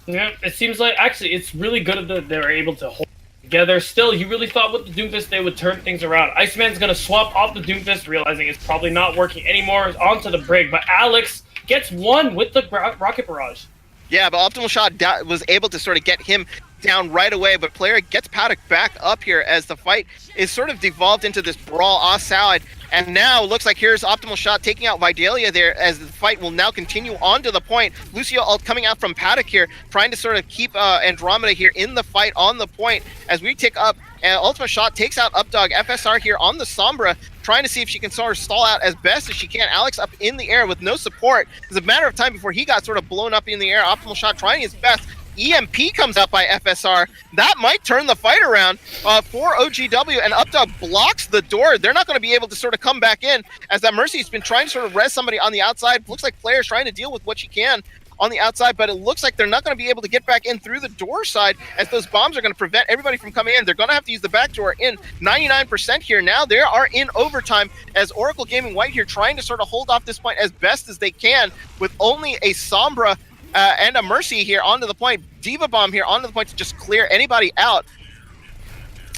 S2: Yeah, it seems like, actually, it's really good that they're able to hold together. Still, you really thought with the Doomfist they would turn things around. Iceman's going to swap off the Doomfist, realizing it's probably not working anymore, onto the Brig, but Alex gets one with the Rocket Barrage. Yeah, but Optimal Shot was able to sort of get him down right away, but Player gets Paddock back up here as the fight is sort of devolved into this brawl offside. And now looks like here's Optimal Shot taking out Vidalia there, as the fight will now continue on to the point. Lucio ult coming out from Paddock here, trying to sort of keep Andromeda here in the fight on the point as we tick up. And Ultimate Shot takes out Updog. FSR here on the Sombra, trying to see if she can sort of stall out as best as she can. Alex up in the air with no support. It's a matter of time before he got sort of blown up in the air. Optimal Shot trying his best. EMP comes out by FSR. That might turn the fight around for OGW, and Updog blocks the door. They're not going to be able to sort of come back in, as that Mercy's been trying to sort of res somebody on the outside. Looks like Player's trying to deal with what she can on the outside, but it looks like they're not going to be able to get back in through the door side, as those bombs are going to prevent everybody from coming in. They're going to have to use the back door in 99% here. Now they are in overtime, as Oracle Gaming White here trying to sort of hold off this point as best as they can, with only a Sombra and a Mercy here onto the point. Diva Bomb here onto the point to just clear anybody out.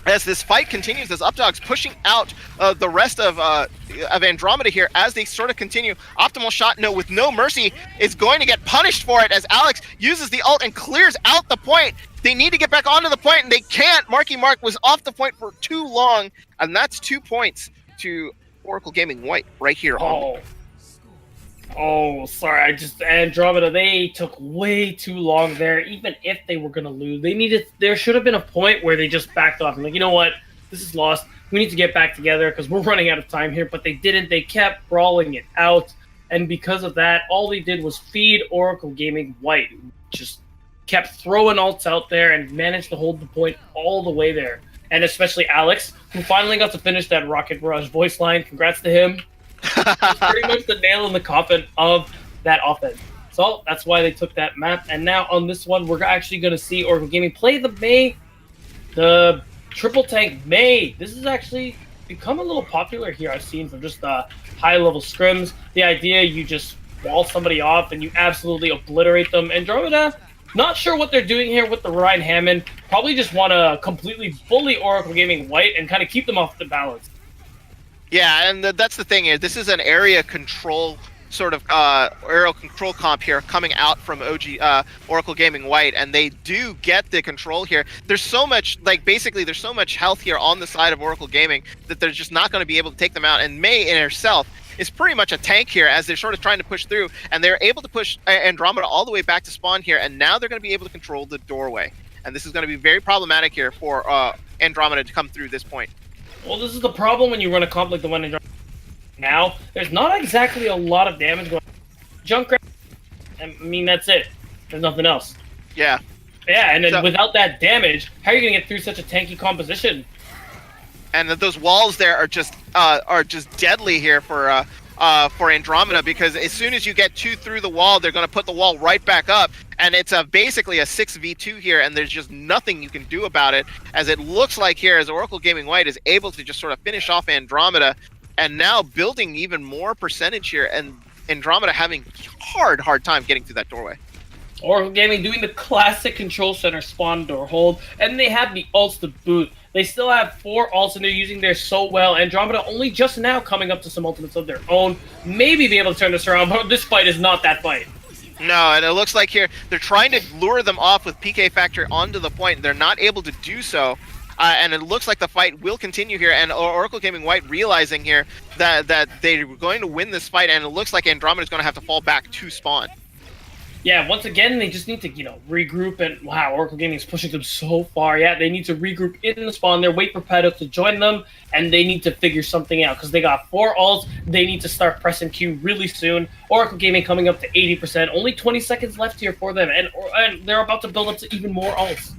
S2: As this fight continues, as Updog's pushing out the rest of Andromeda here as they sort of continue. Optimal Shot, no, with no mercy, is going to get punished for it, as Alex uses the ult and clears out the point. They need to get back onto the point, and they can't. Marky Mark was off the point for too long, and that's 2 points to Oracle Gaming White right here on. Oh, sorry. Andromeda, they took way too long there. Even if they were going to lose, there should have been a point where they just backed off and like, you know what? This is lost. We need to get back together because we're running out of time here. But they didn't. They kept brawling it out. And because of that, all they did was feed Oracle Gaming White. Just kept throwing ults out there and managed to hold the point all the way there. And especially Alex, who finally got to finish that Rocket Barrage voice line. Congrats to him. It's pretty much the nail in the coffin of that offense. So that's why they took that map. And now on this one, we're actually going to see Oracle Gaming play the triple tank Mei. This has actually become a little popular here. I've seen from just high-level scrims. The idea, you just wall somebody off and you absolutely obliterate them. Andromeda, not sure what they're doing here with the Ryan Hammond. Probably just want to completely bully Oracle Gaming White and kind of keep them off the balance.
S1: Yeah, and that's the thing here. This is an area control sort of aerial control comp here coming out from Oracle Gaming White, and they do get the control here. There's so much, basically there's so much health here on the side of Oracle Gaming that they're just not going to be able to take them out. And Mei in herself is pretty much a tank here, as they're sort of trying to push through, and they're able to push Andromeda all the way back to spawn here, and now they're going to be able to control the doorway. And this is going to be very problematic here for Andromeda to come through this point.
S2: Well, this is the problem when you run a comp like the one in now. There's not exactly a lot of damage going on. Junkrat, I mean, that's it. There's nothing else.
S1: Yeah.
S2: Yeah, and then without that damage, how are you going to get through such a tanky composition?
S1: And those walls there are just deadly here for Andromeda, because as soon as you get 2 through the wall, they're going to put the wall right back up, and it's basically a 6v2 here, and there's just nothing you can do about it, as it looks like here as Oracle Gaming White is able to just sort of finish off Andromeda, and now building even more percentage here, and Andromeda having hard time getting through that doorway.
S2: Oracle Gaming doing the classic control center spawn door hold, and they have the ults to boot. They still have 4 ults, and they're using theirs so well. Andromeda only just now coming up to some ultimates of their own. Maybe be able to turn this around, but this fight is not that fight.
S1: No, and it looks like here they're trying to lure them off with PK Factor onto the point. They're not able to do so. And it looks like the fight will continue here, and Oracle Gaming White realizing here that they're going to win this fight, and it looks like Andromeda is going to have to fall back to spawn.
S2: Yeah, once again, they just need to, regroup, and wow, Oracle Gaming is pushing them so far. Yeah, they need to regroup in the spawn there, wait for Paddock to join them, and they need to figure something out, because they got 4 ults. They need to start pressing Q really soon. Oracle Gaming coming up to 80%, only 20 seconds left here for them, and they're about to build up to even more ults.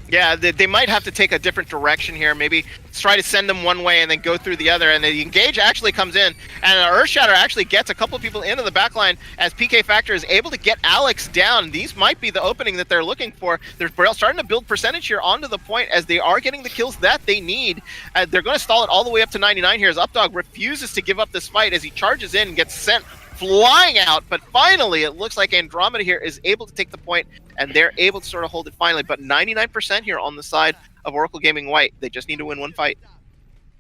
S1: Yeah, they might have to take a different direction here. Maybe try to send them one way and then go through the other. And the engage actually comes in, and Earthshatter actually gets a couple of people into the backline as PK Factor is able to get Alex down. These might be the opening that they're looking for. They're starting to build percentage here onto the point as they are getting the kills that they need. They're going to stall it all the way up to 99 here as Updog refuses to give up this fight as he charges in and gets sent flying out, but finally it looks like Andromeda here is able to take the point, and they're able to sort of hold it finally. But 99% here on the side of Oracle Gaming White. They just need to win one fight.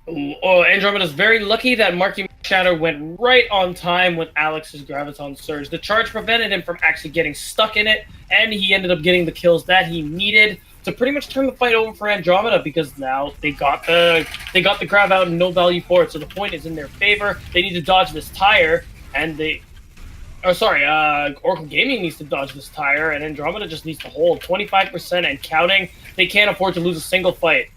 S2: Oh, Andromeda's very lucky that Marky Shadow went right on time with Alex's Graviton Surge. The charge prevented him from actually getting stuck in it, and he ended up getting the kills that he needed to pretty much turn the fight over for Andromeda, because now they got the grab out and no value for it. So the point is in their favor. They need to dodge this tire. And Oracle Gaming needs to dodge this tire, and Andromeda just needs to hold 25% and counting. They can't afford to lose a single fight.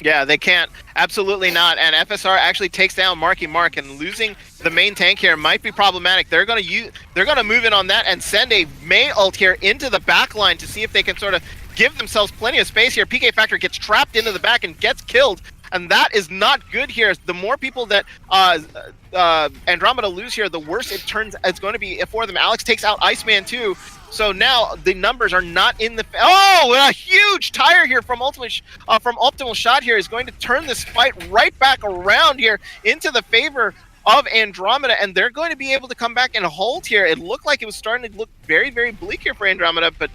S1: Yeah, they can't. Absolutely not. And FSR actually takes down Marky Mark, and losing the main tank here might be problematic. They're gonna move in on that and send a May ult here into the back line to see if they can sort of give themselves plenty of space here. PK Factor gets trapped into the back and gets killed. And that is not good here. The more people that Andromeda lose here, the worse it turns it's going to be for them. Alex takes out Iceman too. So now the numbers are not in the... Oh, a huge tire here from Optimal Shot here is going to turn this fight right back around here into the favor of Andromeda, and they're going to be able to come back and hold here. It looked like it was starting to look very, very bleak here for Andromeda, but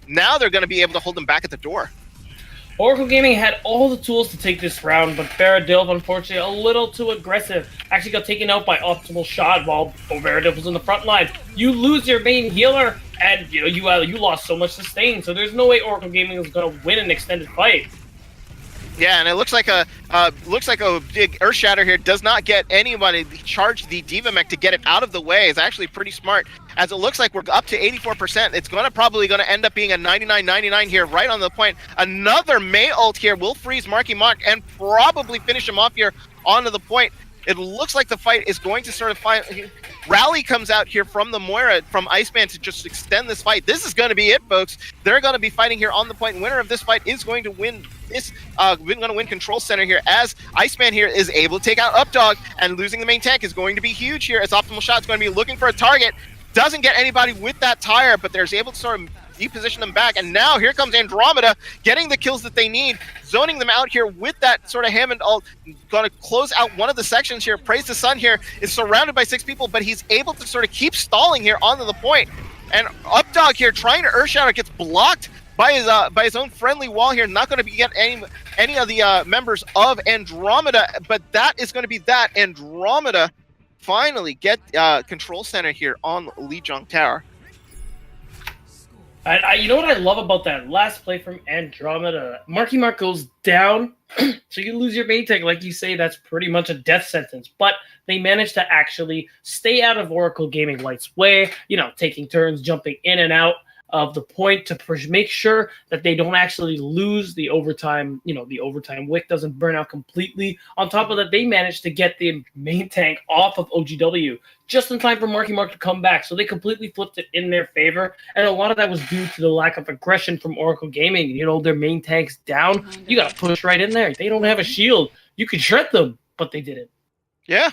S1: now they're going to be able to hold them back at the door.
S2: Oracle Gaming had all the tools to take this round, but Varadilv, unfortunately, a little too aggressive. Actually got taken out by Optimal Shot while Varadilv was in the front line. You lose your main healer, and you lost so much sustain, so there's no way Oracle Gaming is going to win an extended fight.
S1: Yeah, and it looks like a big Earthshatter here does not get anybody charged the Diva Mech to get it out of the way. It's actually pretty smart, as it looks like we're up to 84%. It's probably going to end up being a 99-99 here right on the point. Another May ult here will freeze Marky Mark and probably finish him off here onto the point. It looks like the fight is going to sort of Rally comes out here from the Moira, from Iceman, to just extend this fight. This is going to be it, folks. They're going to be fighting here on the point. Winner of this fight is going to win this. Going to win Control Center here, as Iceman here is able to take out Updog, and losing the main tank is going to be huge here, as Optimal Shot is going to be looking for a target. Doesn't get anybody with that tire, but they're able to sort of deposition them back, and now here comes Andromeda getting the kills that they need, zoning them out here with that sort of Hammond ult. Gonna close out one of the sections here. Praise the Sun here is surrounded by 6 people, but he's able to sort of keep stalling here onto the point. And Updog here trying to Earthshatter gets blocked by his own friendly wall here. Not going to get any of the members of Andromeda, but that is going to be that. Andromeda finally get Control Center here on Lijiang Tower.
S2: You know what I love about that last play from Andromeda? Marky Mark goes down, so you lose your main tank. Like you say, that's pretty much a death sentence. But they managed to actually stay out of Oracle Gaming White's way, taking turns, jumping in and out. of the point to make sure that they don't actually lose the overtime. The overtime wick doesn't burn out completely. On top of that, they managed to get the main tank off of OGW just in time for Marky Mark to come back. So they completely flipped it in their favor. And a lot of that was due to the lack of aggression from Oracle Gaming. Their main tank's down. You got to push right in there. They don't have a shield. You could shred them, but they didn't.
S1: Yeah.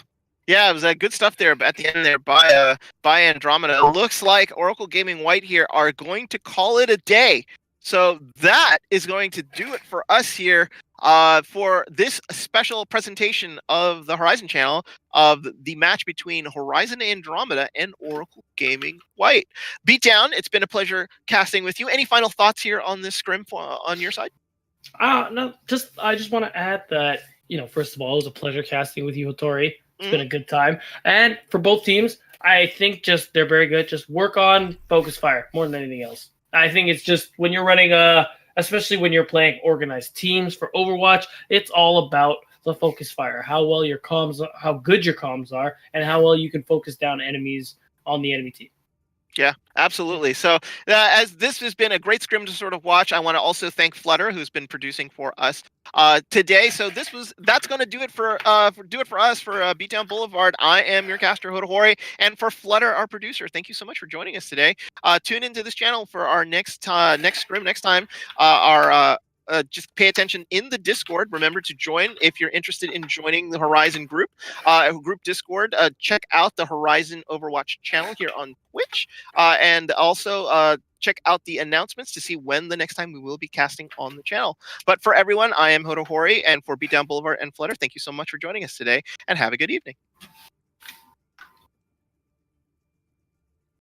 S1: Yeah, it was good stuff there at the end there by Andromeda. It looks like Oracle Gaming White here are going to call it a day. So that is going to do it for us here for this special presentation of the Horizon channel of the match between Horizon Andromeda and Oracle Gaming White. Beatdown, it's been a pleasure casting with you. Any final thoughts here on this scrim on your side?
S2: No, I just want to add that, first of all, it was a pleasure casting with you, Hattori. It's been a good time. And for both teams, I think they're very good. Just work on focus fire more than anything else. I think it's just when you're running especially when you're playing organized teams for Overwatch, it's all about the focus fire, how good your comms are, and how well you can focus down enemies on the enemy team.
S1: Yeah, absolutely. So as this has been a great scrim to sort of watch, I want to also thank Flutter, who's been producing for us today. So that's going to do it for us for Beatdown Boulevard. I am your caster Hodahori, and for Flutter, our producer. Thank you so much for joining us today. Tune into this channel for our next scrim next time. Just pay attention in the Discord. Remember to join if you're interested in joining the Horizon group Discord. Check out the Horizon Overwatch channel here on Twitch, and also check out the announcements to see when the next time we will be casting on the channel. But for everyone, I am Hodahori, and for Beatdown Boulevard and Flutter, thank you so much for joining us today, and have a good evening.